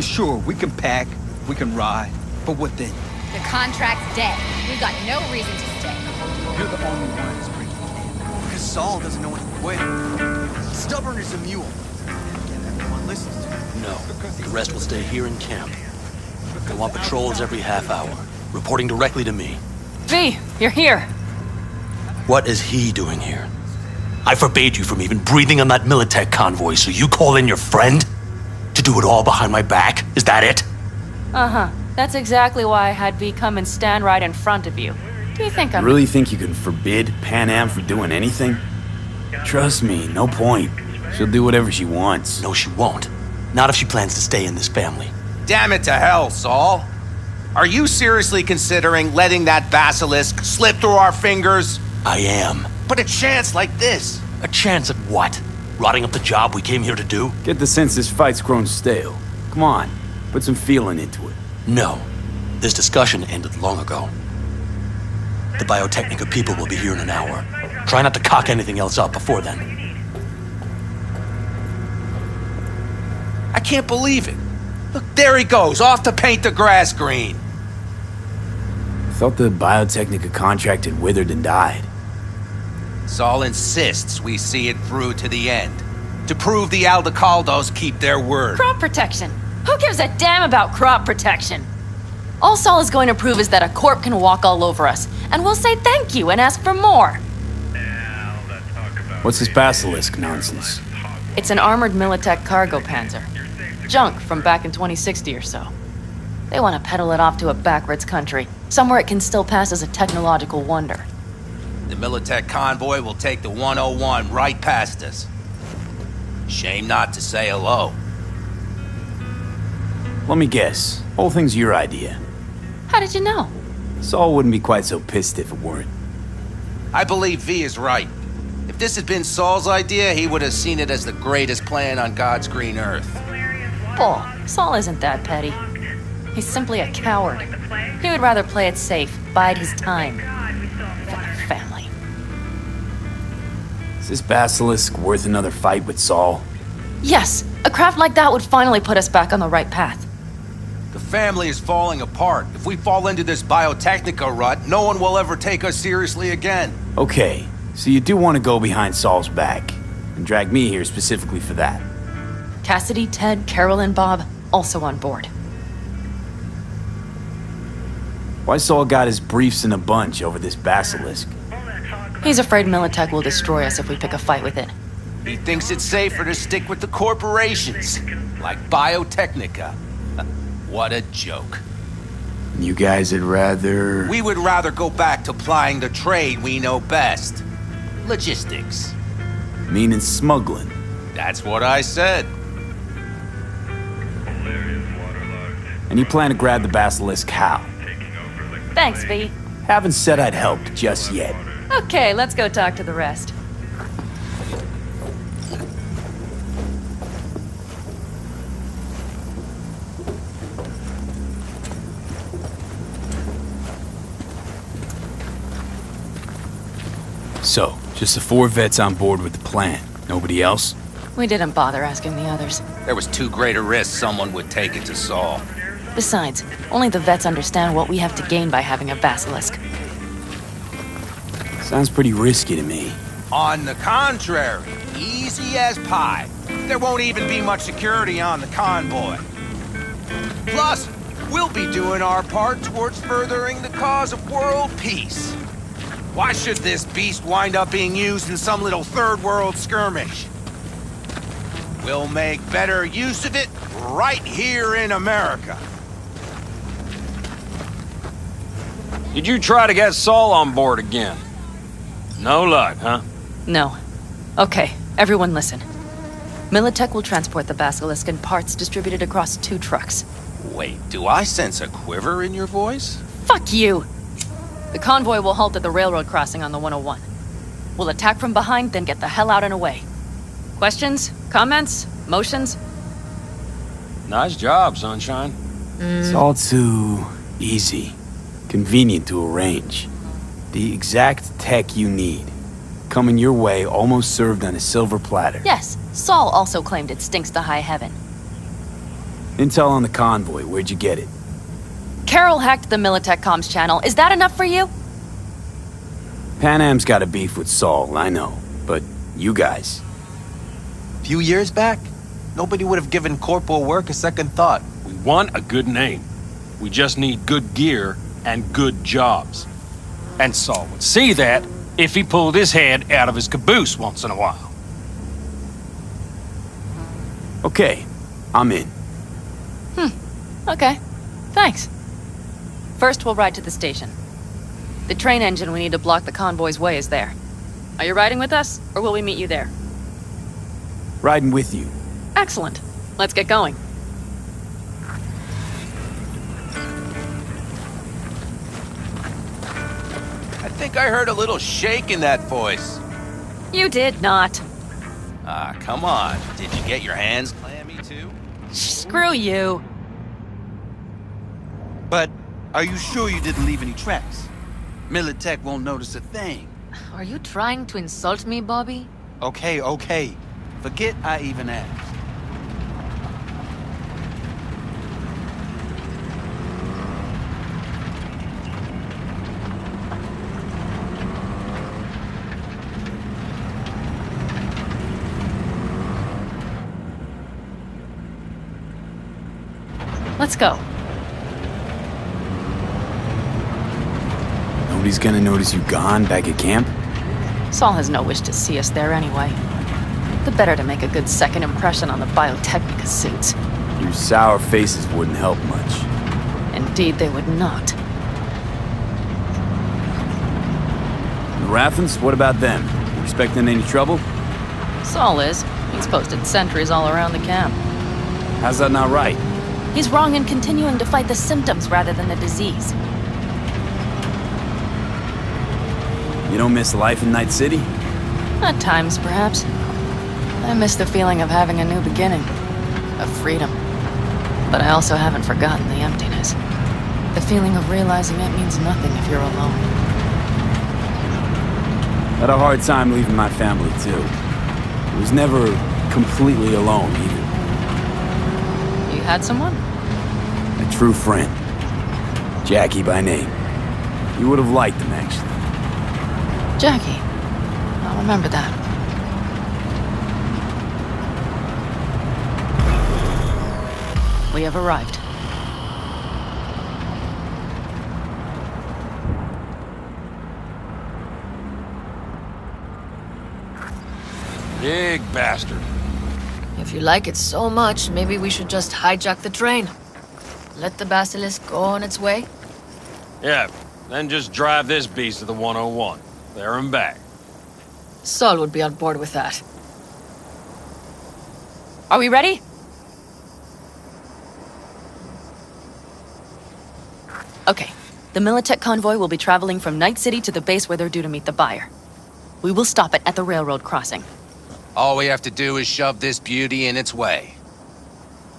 Sure, we can pack, we can ride, but what then? The contract's dead. We've got no reason to stay. You're the only one who's breaking in. Because Saul doesn't know when to quit. Stubborn as a mule. And everyone listens to him. No, the rest will stay here in camp. I want patrols every half hour, reporting directly to me. V, you're here. What is he doing here? I forbade you from even breathing on that Militech convoy, so you call in your friend? To do it all behind my back? Is that it? Uh-huh. That's exactly why I had V come and stand right in front of you. Do you think I'm... You really think you can forbid Pan Am from doing anything? Trust me, no point. She'll do whatever she wants. No, she won't. Not if she plans to stay in this family. Damn it to hell, Saul. Are you seriously considering letting that basilisk slip through our fingers? I am. But a chance like this. A chance at what? Rotting up the job we came here to do? Get the sense this fight's grown stale. Come on, put some feeling into it. No. This discussion ended long ago. The Biotechnica people will be here in an hour. Try not to cock anything else up before then. I can't believe it. Look, there he goes, off to paint the grass green. Thought the Biotechnica contract had withered and died. Saul insists we see it through to the end. To prove the Aldecaldos keep their word. Crop protection. Who gives a damn about crop protection? All Saul is going to prove is that a corp can walk all over us, and we'll say thank you and ask for more. What's this basilisk nonsense? It's an armored Militech cargo panzer. Junk from back in 2060 or so. They want to peddle it off to a backwards country, somewhere it can still pass as a technological wonder. The Militech convoy will take the 101 right past us. Shame not to say hello. Let me guess. Whole thing's your idea. How did you know? Saul wouldn't be quite so pissed if it weren't. I believe V is right. If this had been Saul's idea, he would have seen it as the greatest plan on God's green earth. Bull. Saul isn't that petty. He's simply a coward. He would rather play it safe, bide his time. Family. Is this basilisk worth another fight with Saul? Yes, a craft like that would finally put us back on the right path. The family is falling apart. If we fall into this Biotechnica rut, no one will ever take us seriously again. Okay, so you do want to go behind Saul's back, and drag me here specifically for that. Cassidy, Ted, Carol, and Bob, also on board. Why Saul got his briefs in a bunch over this basilisk? He's afraid Militech will destroy us if we pick a fight with it. He thinks it's safer to stick with the corporations, like Biotechnica. What a joke. You guys would rather... We would rather go back to plying the trade we know best. Logistics. Meaning smuggling. That's what I said. And you plan to grab the basilisk how? Thanks, V. Haven't said I'd help just yet. Okay, let's go talk to the rest. So, just the 4 vets on board with the plan. Nobody else? We didn't bother asking the others. There was too great a risk someone would take it to Saul. Besides, only the vets understand what we have to gain by having a basilisk. Sounds pretty risky to me. On the contrary, easy as pie. There won't even be much security on the convoy. Plus, we'll be doing our part towards furthering the cause of world peace. Why should this beast wind up being used in some little third world skirmish? We'll make better use of it right here in America. Did you try to get Saul on board again? No luck, huh? No. Okay, everyone listen. Militech will transport the basilisk in parts distributed across 2 trucks. Wait, do I sense a quiver in your voice? Fuck you! The convoy will halt at the railroad crossing on the 101. We'll attack from behind, then get the hell out and away. Questions? Comments? Motions? Nice job, Sunshine. It's all too easy. Convenient to arrange. The exact tech you need. Coming your way, almost served on a silver platter. Yes, Saul also claimed it stinks to high heaven. Intel on the convoy, where'd you get it? Carol hacked the Militech comms channel. Is that enough for you? Pan Am's got a beef with Saul, I know. But you guys... A few years back, nobody would have given corporal work a second thought. We want a good name. We just need good gear and good jobs. And Saul would see that if he pulled his head out of his caboose once in a while. Okay, I'm in. Okay. Thanks. First, we'll ride to the station. The train engine we need to block the convoy's way is there. Are you riding with us, or will we meet you there? Riding with you. Excellent. Let's get going. I think I heard a little shake in that voice. You did not. Ah, come on. Did you get your hands clammy too? Screw you. But are you sure you didn't leave any tracks? Militech won't notice a thing. Are you trying to insult me, Bobby? Okay. Forget I even asked. Let's go. Nobody's gonna notice you gone back at camp? Saul has no wish to see us there anyway. The better to make a good second impression on the Biotechnica suits. Your sour faces wouldn't help much. Indeed, they would not. The Raffens, what about them? You expecting any trouble? Saul is. He's posted sentries all around the camp. How's that not right? He's wrong in continuing to fight the symptoms rather than the disease. You don't miss life in Night City? At times, perhaps. I miss the feeling of having a new beginning. Of freedom. But I also haven't forgotten the emptiness. The feeling of realizing it means nothing if you're alone. Had a hard time leaving my family, too. I was never completely alone, either. You had someone? A true friend. Jackie by name. You would have liked him, actually. Jackie. I'll remember that. We have arrived. Big bastard. If you like it so much, maybe we should just hijack the train. Let the basilisk go on its way. Yeah, then just drive this beast to the 101. There and back. Saul would be on board with that. Are we ready? Okay. The Militech convoy will be traveling from Night City to the base where they're due to meet the buyer. We will stop it at the railroad crossing. All we have to do is shove this beauty in its way.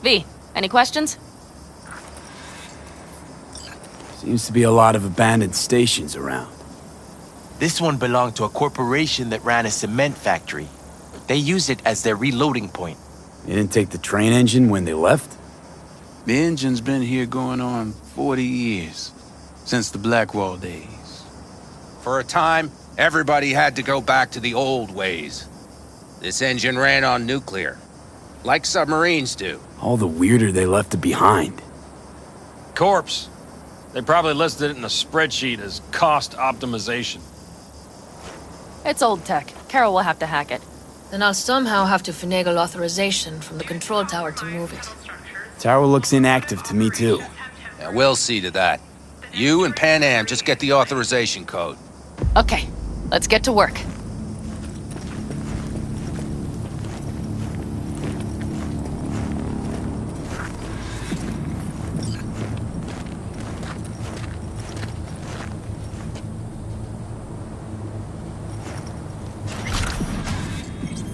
V, any questions? Seems to be a lot of abandoned stations around. This one belonged to a corporation that ran a cement factory. They used it as their reloading point. They didn't take the train engine when they left? The engine's been here going on 40 years. Since the Blackwall days. For a time, everybody had to go back to the old ways. This engine ran on nuclear, like submarines do. All the weirder they left it behind. Corpse. They probably listed it in a spreadsheet as cost optimization. It's old tech. Carol will have to hack it. Then I'll somehow have to finagle authorization from the control tower to move it. Tower looks inactive to me, too. Yeah, we'll see to that. You and Pan Am just get the authorization code. Okay, let's get to work.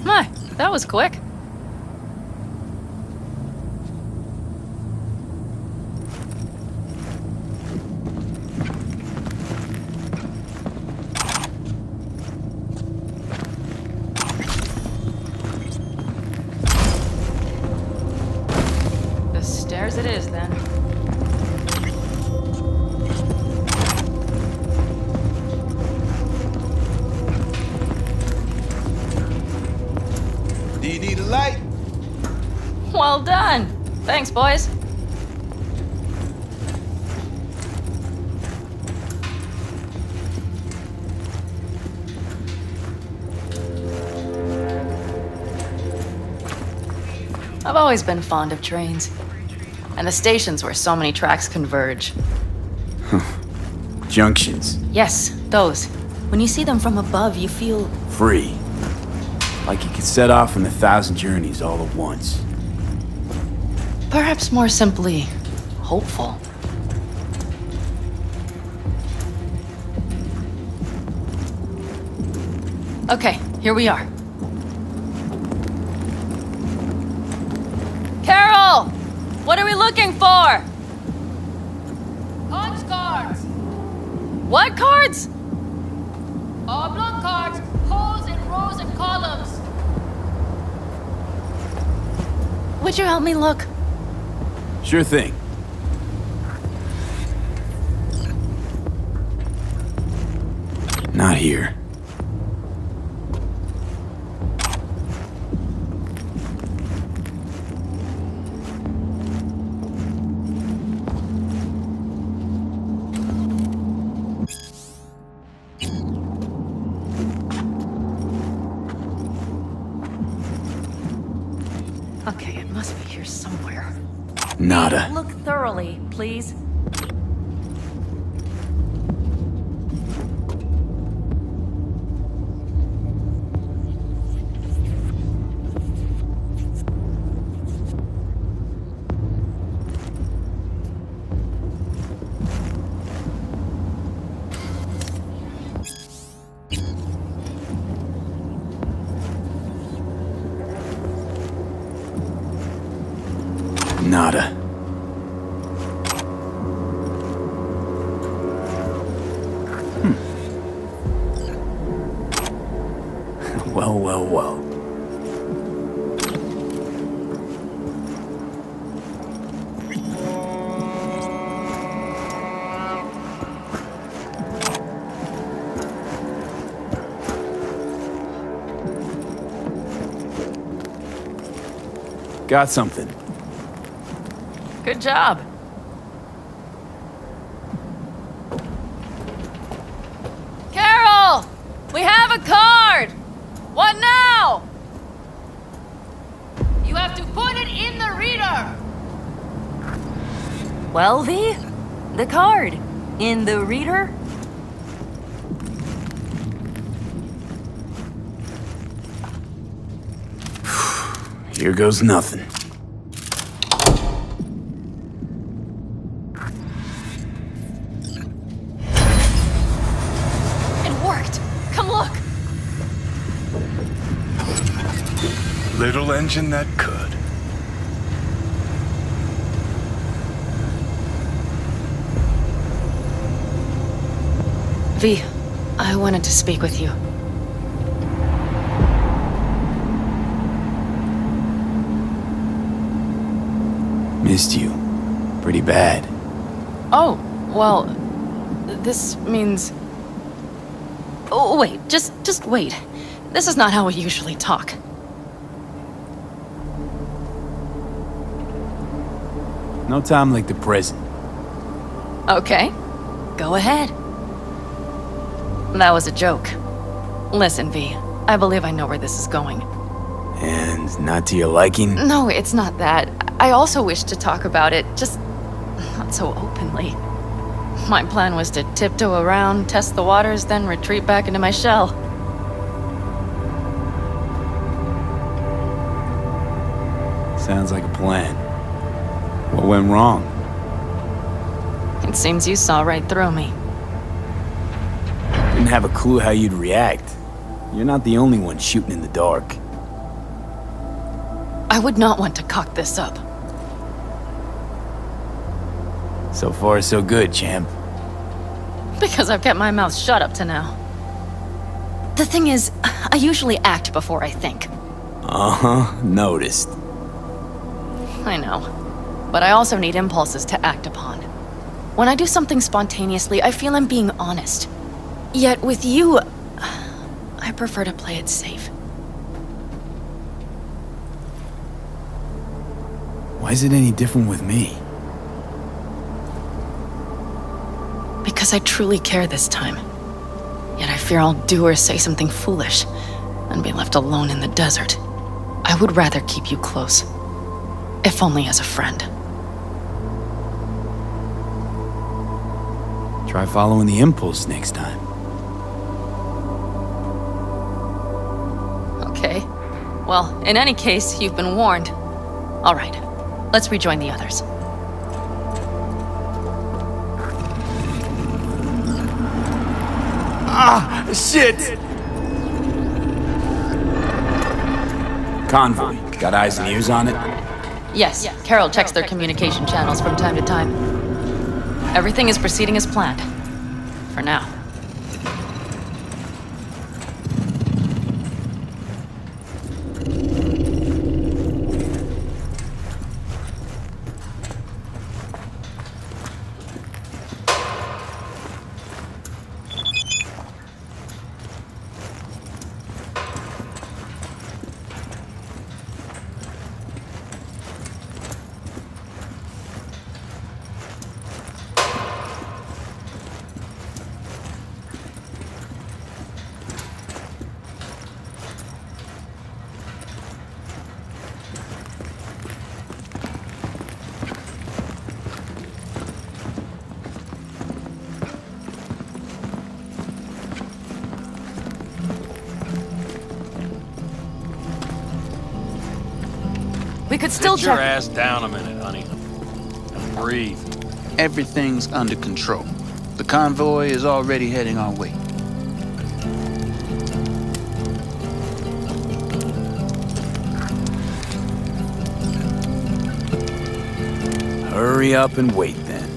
My, that was quick. The stairs it is, then. light. Well done. Thanks, boys. I've always been fond of trains. And the stations where so many tracks converge. Junctions. Yes, those. When you see them from above, you feel... Free. Like you could set off on 1,000 journeys all at once. perhaps more simply, hopeful. Okay, here we are. Carol! What are we looking for? Punch cards! What cards? Oblong cards, holes in rows and columns. Would you help me look? Sure thing. Not here. Okay, it must be here somewhere. Nada. Look thoroughly, please. Nada. Well, well, well. Got something. Good job. Carol! We have a card! What now? You have to put it in the reader. Well, V? The card. In the reader? Here goes nothing. It worked. Come look. Little engine that could. V, I wanted to speak with you. Missed you. Pretty bad. Oh, well, this means... Oh, wait, just wait. This is not how we usually talk. No time like the present. Okay, go ahead. That was a joke. Listen, V, I believe I know where this is going. And not to your liking? No, it's not that. I also wish to talk about it, just not so openly. My plan was to tiptoe around, test the waters, then retreat back into my shell. Sounds like a plan. What went wrong? It seems you saw right through me. Didn't have a clue how you'd react. You're not the only one shooting in the dark. I would not want to cock this up. So far, so good, champ. Because I've kept my mouth shut up to now. The thing is, I usually act before I think. Uh-huh, noticed. I know. But I also need impulses to act upon. When I do something spontaneously, I feel I'm being honest. Yet with you, I prefer to play it safe. Why is it any different with me? Because I truly care this time. Yet I fear I'll do or say something foolish and be left alone in the desert. I would rather keep you close, if only as a friend. Try following the impulse next time. Okay. Well, in any case, you've been warned. All right, let's rejoin the others. Ah, shit! Convoy. Got eyes and ears on it? Yes, Carol checks their communication channels from time to time. Everything is proceeding as planned. For now. We could still Sit your check. ass down a minute, honey. And breathe. Everything's under control. The convoy is already heading our way. Hurry up and wait then.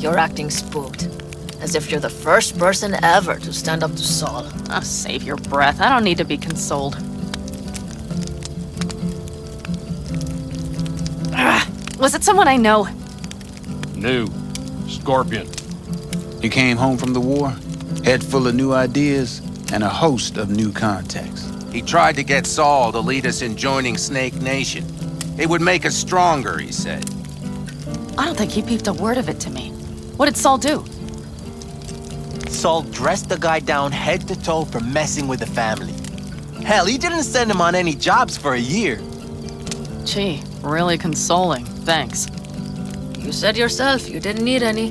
You're acting spooked. As if you're the first person ever to stand up to Saul. Oh, save your breath. I don't need to be consoled. Was it someone I know? New. Scorpion. He came home from the war, head full of new ideas, and a host of new contacts. He tried to get Saul to lead us in joining Snake Nation. It would make us stronger, he said. I don't think he peeped a word of it to me. What did Saul do? Saul dressed the guy down head to toe for messing with the family. Hell, he didn't send him on any jobs for a year. Gee, really consoling. Thanks. You said yourself you didn't need any.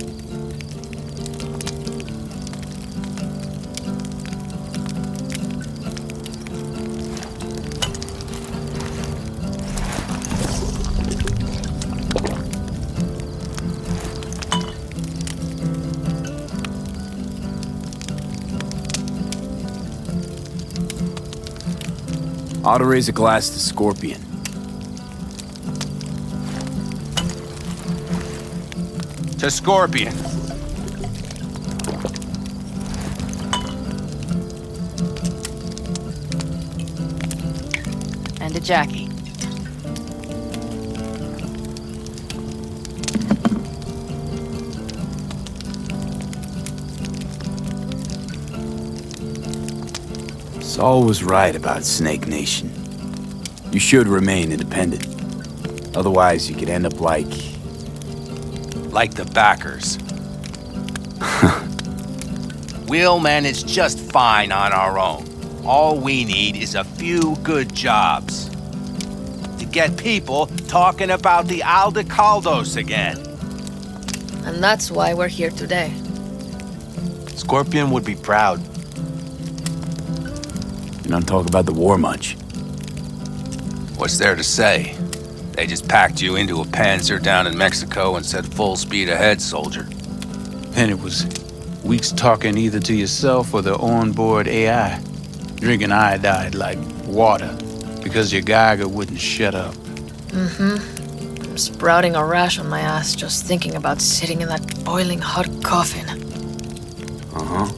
Ought to raise a glass to Scorpion. To Scorpion. And to Jackie. Saul was right about Snake Nation. You should remain independent. Otherwise, you could end up like the backers. We'll manage just fine on our own. All we need is a few good jobs. To get people talking about the Aldecaldos again. And that's why we're here today. Scorpion would be proud. you don't talk about the war much. What's there to say? They just packed you into a Panzer down in Mexico and said full speed ahead, soldier. Then it was weeks talking either to yourself or the onboard AI, drinking iodide like water because your Geiger wouldn't shut up. I'm sprouting a rash on my ass just thinking about sitting in that boiling hot coffin. Uh-huh.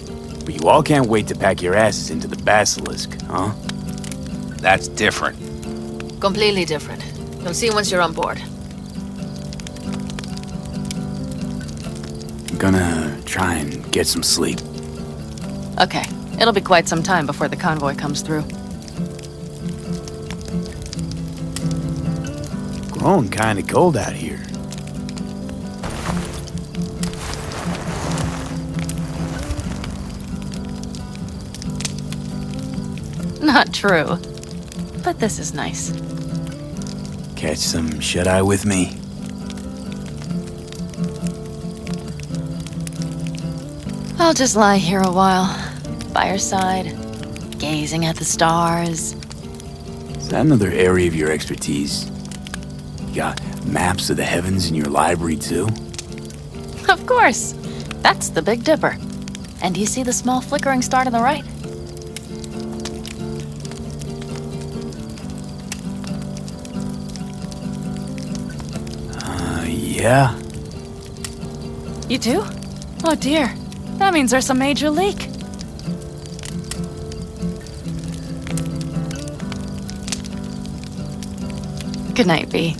But you all can't wait to pack your asses into the Basilisk, huh? That's different. Completely different. You'll see once you're on board. I'm gonna try and get some sleep. Okay, it'll be quite some time before the convoy comes through. Growing kinda cold out here. Not true. But this is nice. Catch some shut-eye with me? I'll just lie here a while, by your side, gazing at the stars. Is that another area of your expertise? You got maps of the heavens in your library, too? Of course. That's the Big Dipper. And do you see the small flickering star to the right? Yeah? You do? Oh dear. That means there's a major leak. Good night, V.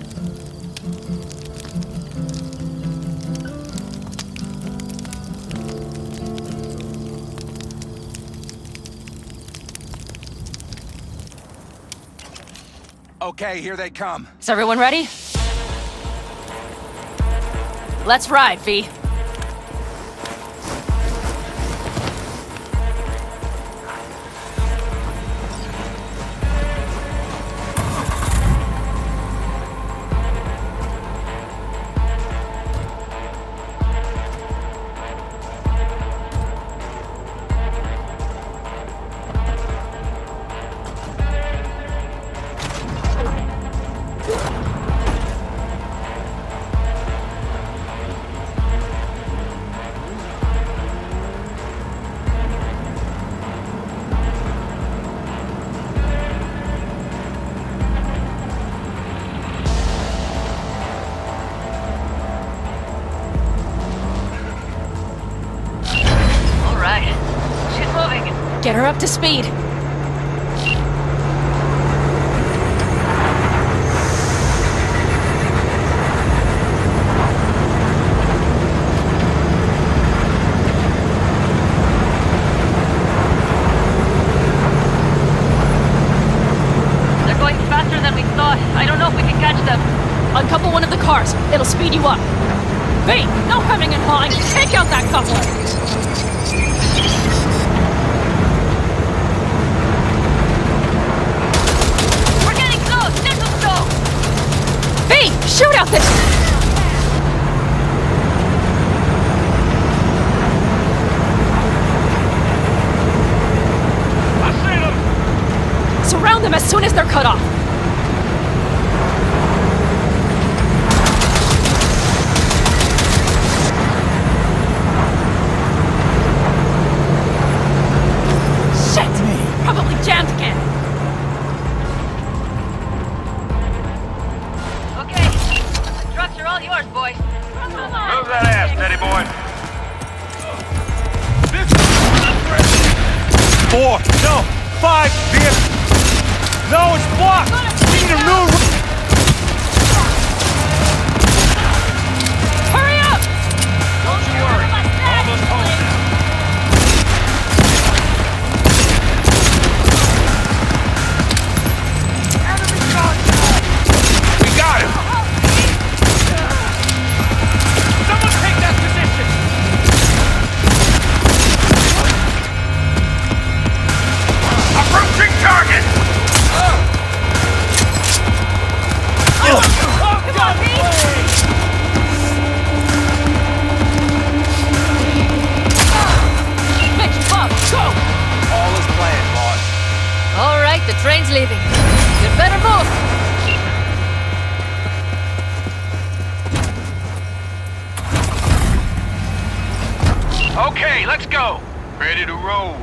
Okay, here they come. Is everyone ready? Let's ride, V. Get her up to speed. They're going faster than we thought. I don't know if we can catch them. Uncouple one of the cars. It'll speed you up. V, no hemming and hawing. Take out that coupler. Shoot out this! I see them! Surround them as soon as they're cut off. Shit! Probably jammed again. All yours, boys. Move that ass, steady boy. 4, no, 5, vehicle. No, it's blocked. We need a new Hurry up! Don't you worry. Almost home now. We got him. Target! Mitch, Bob, go! All is planned, boss. All right, the train's leaving. You'd better move. Okay, let's go. Ready to roll.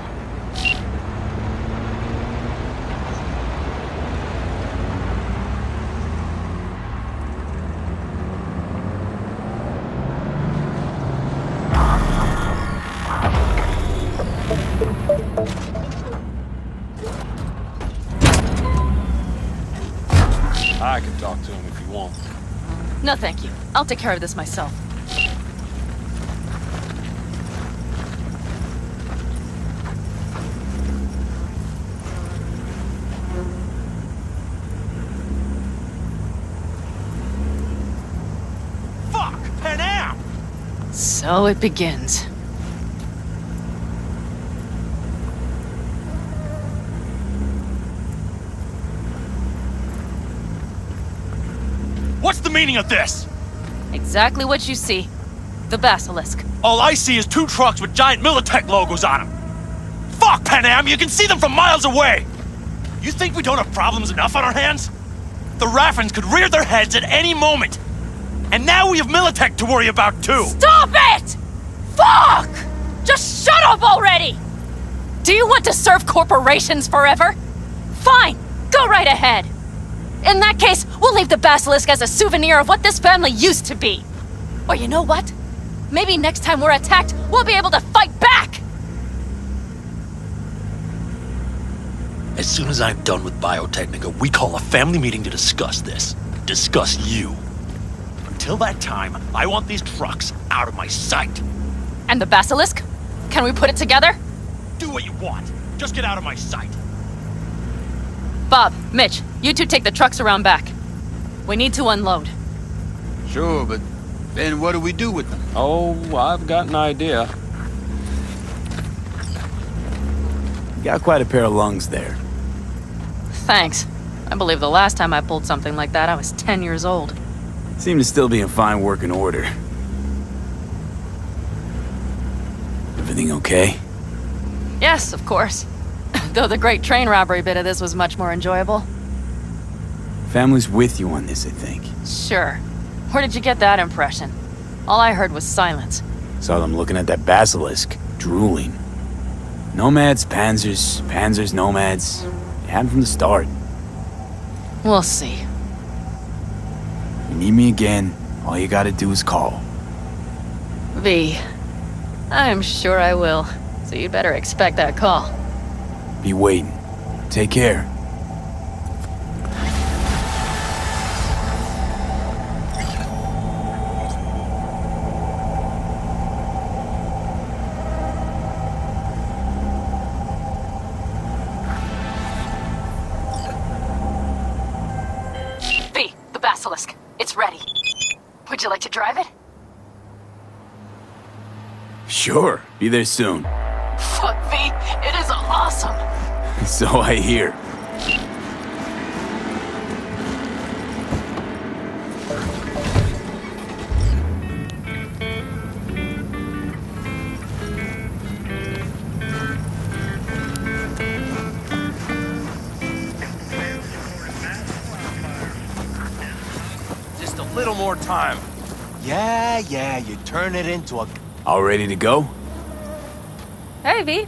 I can talk to him if you want. No, thank you. I'll take care of this myself. So it begins. What's the meaning of this? Exactly what you see. The basilisk. All I see is 2 trucks with giant Militech logos on them. Fuck, Panam, you can see them from miles away! You think we don't have problems enough on our hands? The Raffens could rear their heads at any moment. And now we have Militech to worry about too. Stop it! Fuck! Just shut up already! Do you want to serve corporations forever? Fine, go right ahead. In that case, we'll leave the basilisk as a souvenir of what this family used to be. Or you know what? Maybe next time we're attacked, we'll be able to fight back! As soon as I'm done with Biotechnica, we call a family meeting to discuss this. Discuss you. Until that time, I want these trucks out of my sight. And the basilisk? Can we put it together? Do what you want. Just get out of my sight. Bob, Mitch, you two take the trucks around back. We need to unload. Sure, but then what do we do with them? Oh, I've got an idea. You got quite a pair of lungs there. Thanks. I believe the last time I pulled something like that, I was 10 years old. Seem to still be in fine working order. Everything okay? Yes, of course. Though the great train robbery bit of this was much more enjoyable. Family's with you on this, I think. Sure. Where did you get that impression? All I heard was silence. Saw them looking at that basilisk, drooling. Nomads, panzers, panzers, nomads. They had 'em from the start. We'll see. You need me again, all you gotta do is call. V. I'm sure I will. So you'd better expect that call. Be waiting. Take care. V, the basilisk. It's ready. Would you like to drive it? Sure, be there soon. Fuck, V. It is awesome. So I hear. Just a little more time. Yeah, you turn it into a... All ready to go? Hey, V.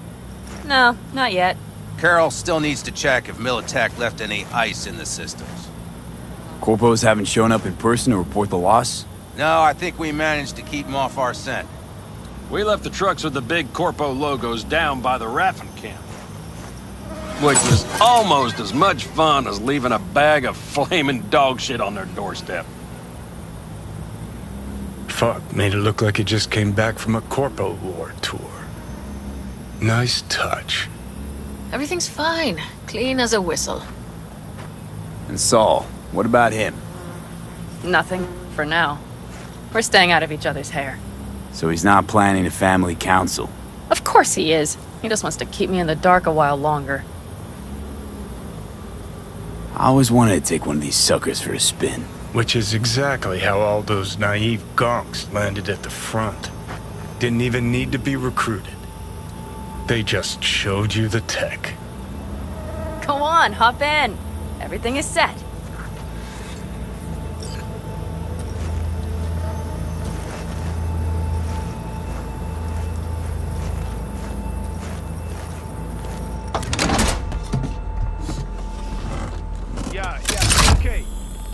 No, not yet. Carol still needs to check if Militech left any ice in the systems. Corpos haven't shown up in person to report the loss? No, I think we managed to keep them off our scent. We left the trucks with the big Corpo logos down by the Raffen camp. Which was almost as much fun as leaving a bag of flaming dog shit on their doorstep. Fuck, made it look like it just came back from a Corpo War tour. Nice touch. Everything's fine. Clean as a whistle. And Saul, what about him? Nothing, for now. We're staying out of each other's hair. So he's not planning a family council? Of course he is. He just wants to keep me in the dark a while longer. I always wanted to take one of these suckers for a spin. Which is exactly how all those naive gonks landed at the front. Didn't even need to be recruited. They just showed you the tech. Go on, hop in. Everything is set. Yeah, okay.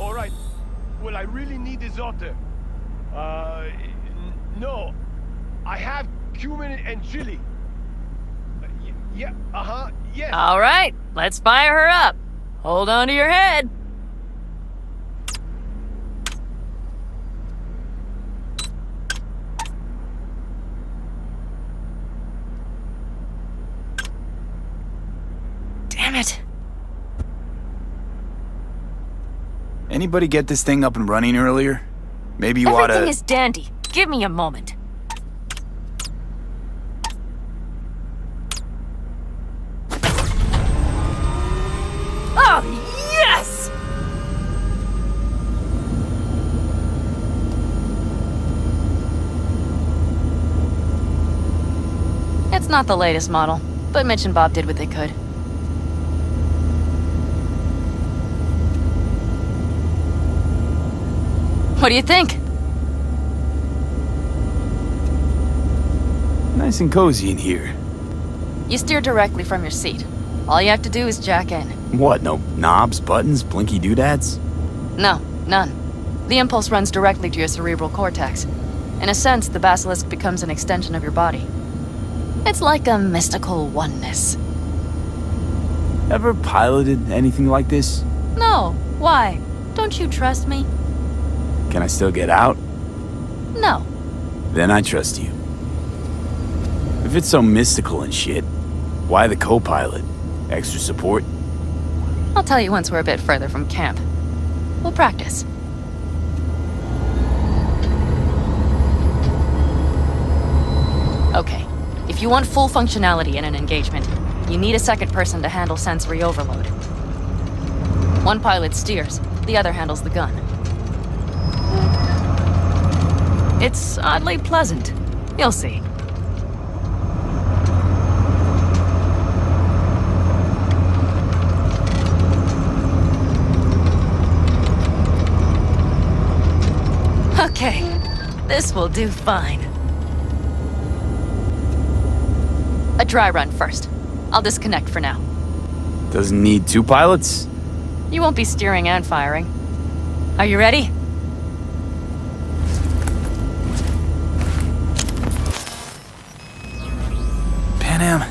All right. Well, I really need this otter. No. I have cumin and chili. Yeah, yes. All right, let's fire her up. Hold on to your head. Damn it. Anybody get this thing up and running earlier? Maybe you oughta... Everything is dandy. Give me a moment. It's not the latest model, but Mitch and Bob did what they could. What do you think? Nice and cozy in here. You steer directly from your seat. All you have to do is jack in. What, no knobs, buttons, blinky doodads? No, none. The impulse runs directly to your cerebral cortex. In a sense, the basilisk becomes an extension of your body. It's like a mystical oneness. Ever piloted anything like this? No, why? Don't you trust me? Can I still get out? No. Then I trust you. If it's so mystical and shit, why the co-pilot? Extra support? I'll tell you once we're a bit further from camp. We'll practice. Okay, if you want full functionality in an engagement, you need a second person to handle sensory overload. One pilot steers, the other handles the gun. It's oddly pleasant. You'll see. Okay, this will do fine. A dry run first. I'll disconnect for now. Doesn't need two pilots? You won't be steering and firing. Are you ready? Panam,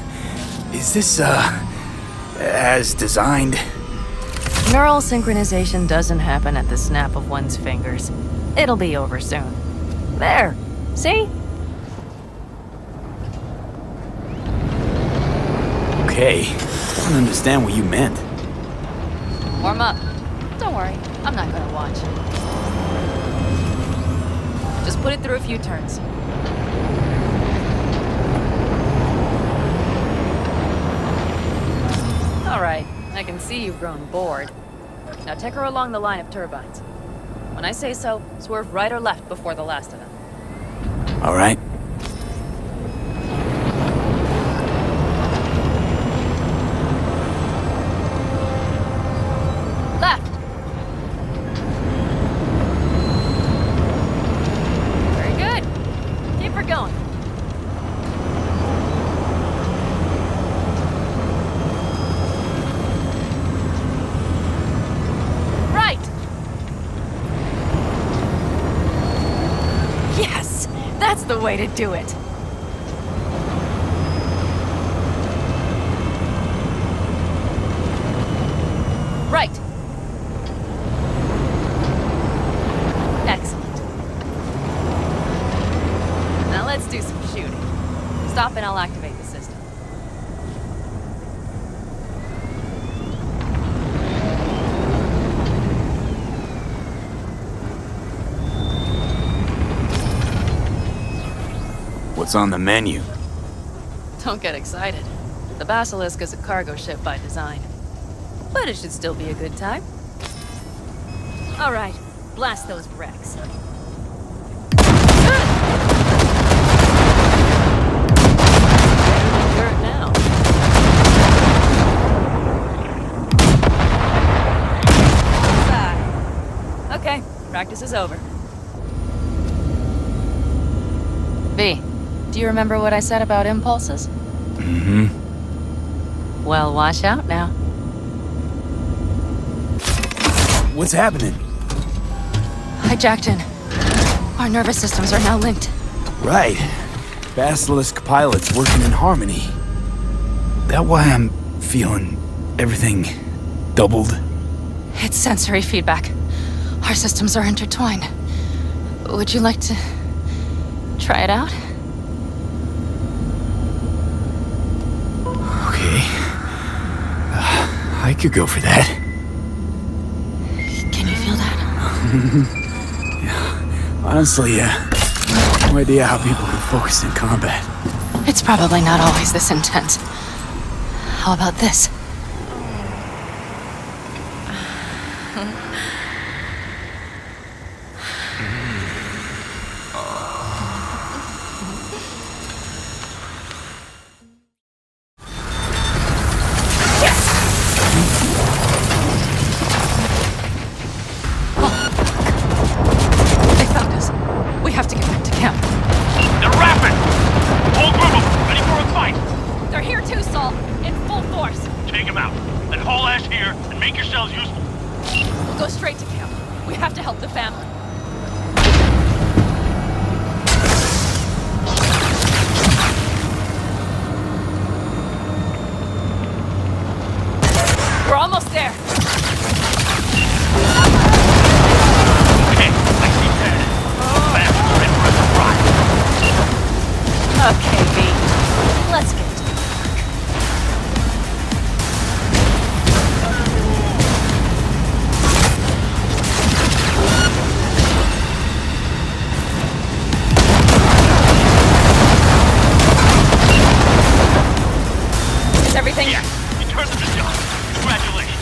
is this, as designed? Neural synchronization doesn't happen at the snap of one's fingers. It'll be over soon. There, see? Okay, I don't understand what you meant. Warm up. Don't worry, I'm not gonna watch. Just put it through a few turns. Alright, I can see you've grown bored. Now take her along the line of turbines. When I say so, swerve right or left before the last of them. All right. Left! Very good. Keep her going. Right! Yes! That's the way to do it! Right! Excellent. Now let's do some shooting. Stop and I'll activate the system. What's on the menu? Don't get excited. The Basilisk is a cargo ship by design. But it should still be a good time. All right, blast those wrecks. You're now. Okay, practice is over. V, do you remember what I said about impulses? Mm-hmm. Well, watch out now. What's happening? I jacked in. Our nervous systems are now linked. Right. Basilisk pilots working in harmony. That why I'm feeling everything doubled? It's sensory feedback. Our systems are intertwined. Would you like to try it out? Okay. I could go for that. Can you feel that? Yeah. Honestly, no idea how people can focus in combat. It's probably not always this intense. How about this? anything? Yes, you turned them to dust. Congratulations.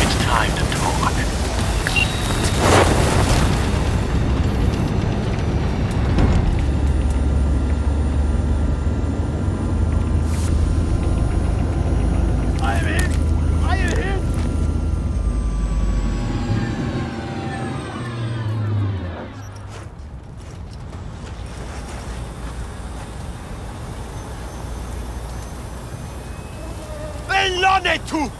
It's time to talk. I am hit! I am hit! Bellone tu!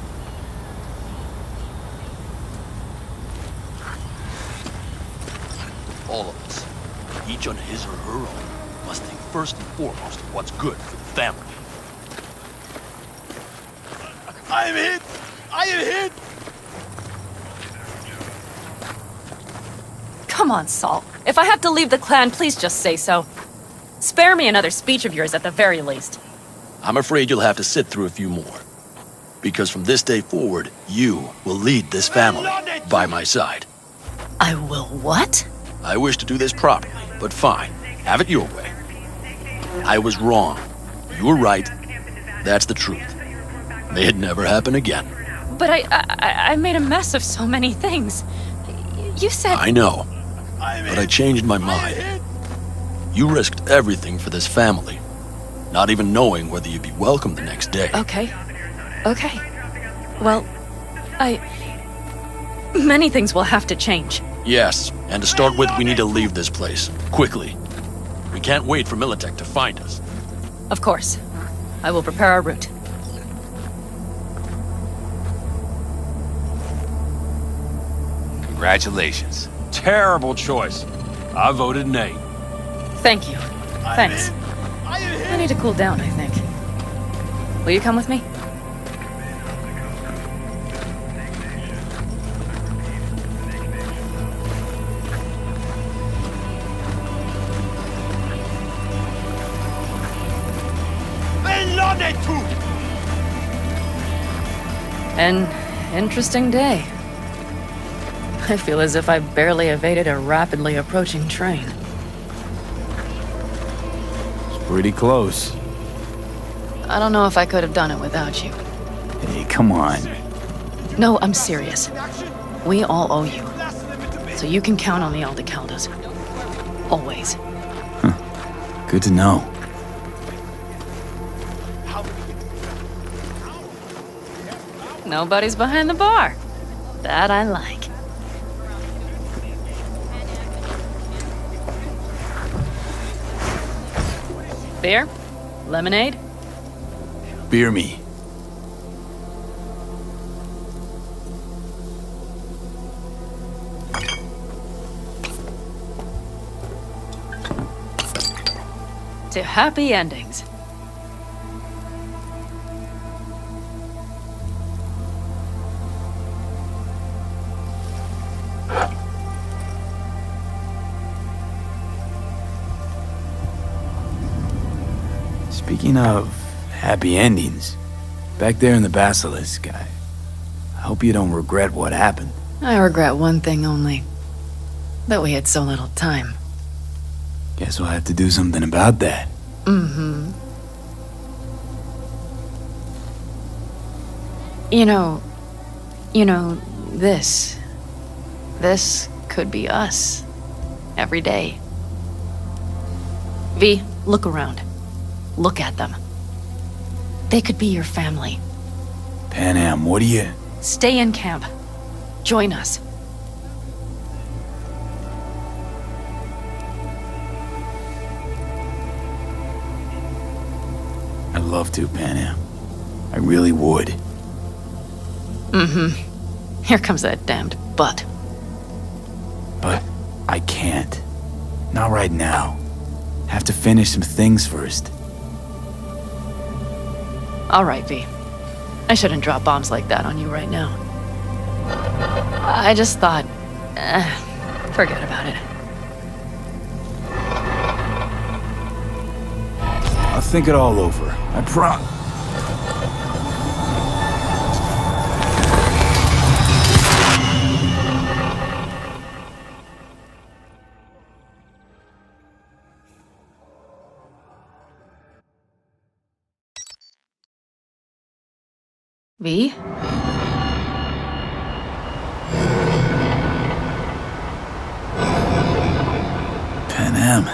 All of us, each on his or her own, must think first and foremost of what's good for the family. I am hit! I am hit! Come on, Saul. If I have to leave the clan, please just say so. Spare me another speech of yours at the very least. I'm afraid you'll have to sit through a few more. Because from this day forward, you will lead this family by my side. I will what? I wish to do this properly, but fine. Have it your way. I was wrong. You were right. That's the truth. May it never happen again. But I made a mess of so many things. You said... I know. But I changed my mind. You risked everything for this family, not even knowing whether you'd be welcome the next day. Okay. Okay. Well, many things will have to change. Yes, and to start with, we need to leave this place. Quickly. We can't wait for Militech to find us. Of course. I will prepare our route. Congratulations. Terrible choice. I voted nay. Thank you. Thanks. I need to cool down, I think. Will you come with me? Bellone tu! An interesting day. I feel as if I barely evaded a rapidly approaching train. It's pretty close. I don't know if I could have done it without you. Hey, come on. No, I'm serious. We all owe you. So you can count on the Aldecaldos. Always. Good to know. Nobody's behind the bar. That I like. Beer? Lemonade? Beer me. To happy endings. Speaking of happy endings, back there in the Basilisk, I hope you don't regret what happened. I regret one thing only. That we had so little time. Guess we'll have to do something about that. Mm-hmm. You know, this could be us. Every day. V, look around. Look at them. They could be your family. Pan Am, what do you... Stay in camp. Join us. I'd love to, Pan Am. I really would. Mm-hmm. Here comes that damned butt. But I can't. Not right now. Have to finish some things first. All right, V. I shouldn't drop bombs like that on you right now. I just thought... forget about it. I'll think it all over. I promise. V? Panam.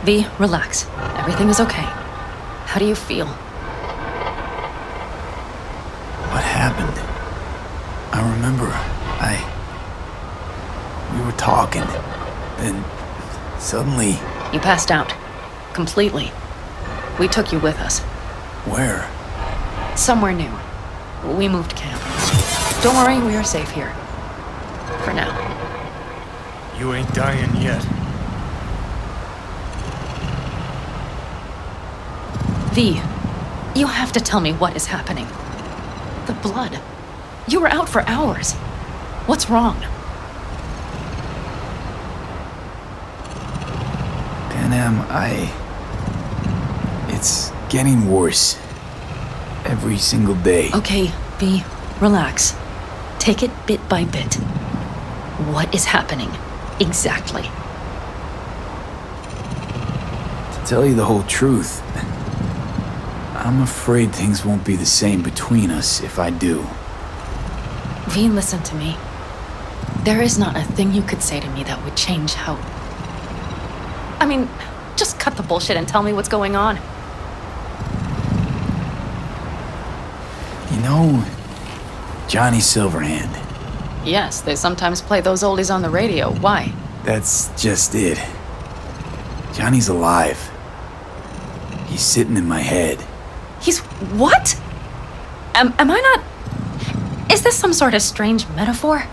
V, relax. Everything is okay. How do you feel? What happened? I remember, we were talking, then suddenly... You passed out. Completely. We took you with us. Where? Somewhere new. We moved camp. Don't worry, we are safe here. For now. You ain't dying yet. V, you have to tell me what is happening. The blood. You were out for hours. What's wrong? Panam, it's getting worse. Every single day. Okay, V, relax. Take it bit by bit. What is happening? Exactly. To tell you the whole truth, I'm afraid things won't be the same between us if I do. V, listen to me. There is not a thing you could say to me that would change how... I mean, just cut the bullshit and tell me what's going on. You know, Johnny Silverhand. Yes, they sometimes play those oldies on the radio. Why? That's just it. Johnny's alive. He's sitting in my head. He's what? Am I not... Is this some sort of strange metaphor?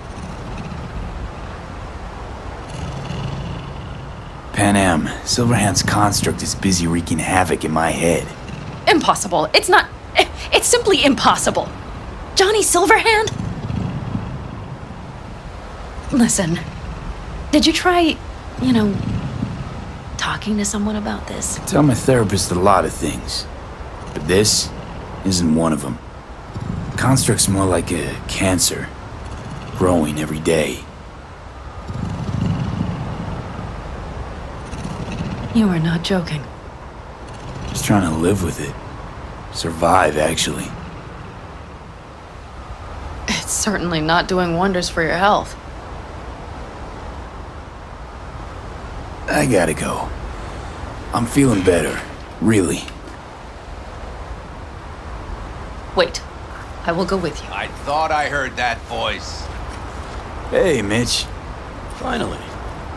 Panam, Silverhand's construct is busy wreaking havoc in my head. Impossible. It's not... It's simply impossible. Johnny Silverhand? Listen, did you try, talking to someone about this? I tell my therapist a lot of things, but this isn't one of them. Construct's more like a cancer, growing every day. You are not joking. Just trying to live with it. Survive, actually. It's certainly not doing wonders for your health. I gotta go. I'm feeling better, really. Wait, I will go with you. I thought I heard that voice. Hey, Mitch. Finally.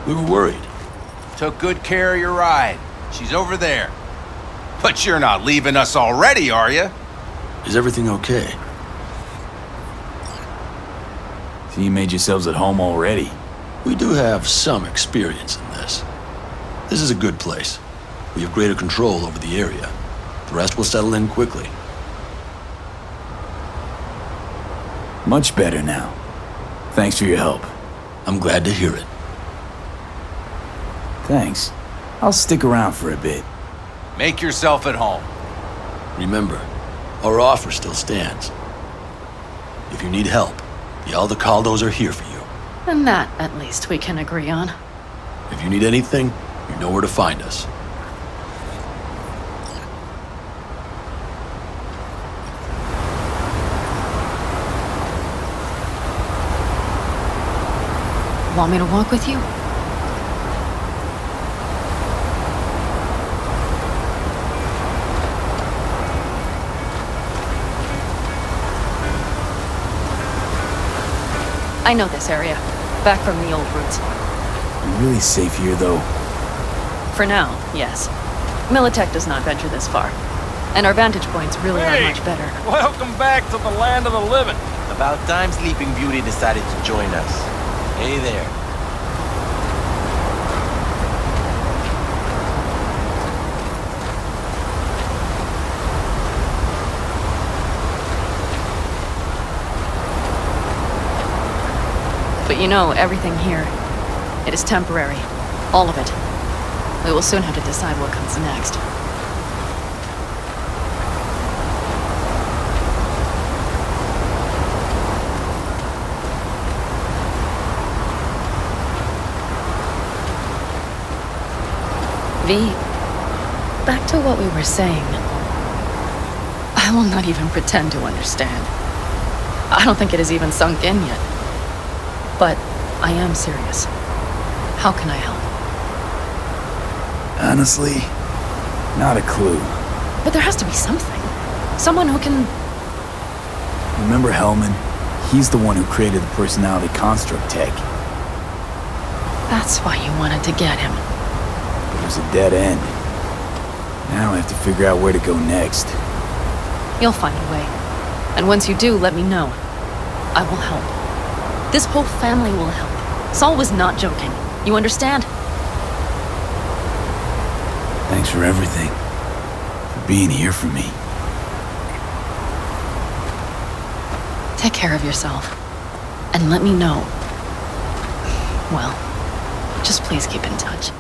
We were worried. Took good care of your ride. She's over there. But you're not leaving us already, are you? Is everything okay? So you made yourselves at home already? We do have some experience in this. This is a good place. We have greater control over the area. The rest will settle in quickly. Much better now. Thanks for your help. I'm glad to hear it. Thanks. I'll stick around for a bit. Make yourself at home. Remember, our offer still stands. If you need help, the Aldecaldos are here for you. And that, at least, we can agree on. If you need anything, you know where to find us. Want me to walk with you? I know this area. Back from the old routes. You're really safe here, though. For now, yes. Militech does not venture this far. And our vantage points really are much better. Welcome back to the land of the living. About time Sleeping Beauty decided to join us. Hey there. But everything here, it is temporary. All of it. We will soon have to decide what comes next. V, back to what we were saying. I will not even pretend to understand. I don't think it has even sunk in yet. But I am serious. How can I help? Honestly, not a clue. But there has to be something. Someone who can... Remember Hellman? He's the one who created the personality construct tech. That's why you wanted to get him. It was a dead end. Now I have to figure out where to go next. You'll find a way. And once you do, let me know. I will help. This whole family will help. Saul was not joking. You understand? Thanks for everything. For being here for me. Take care of yourself. And let me know. Well, just please keep in touch.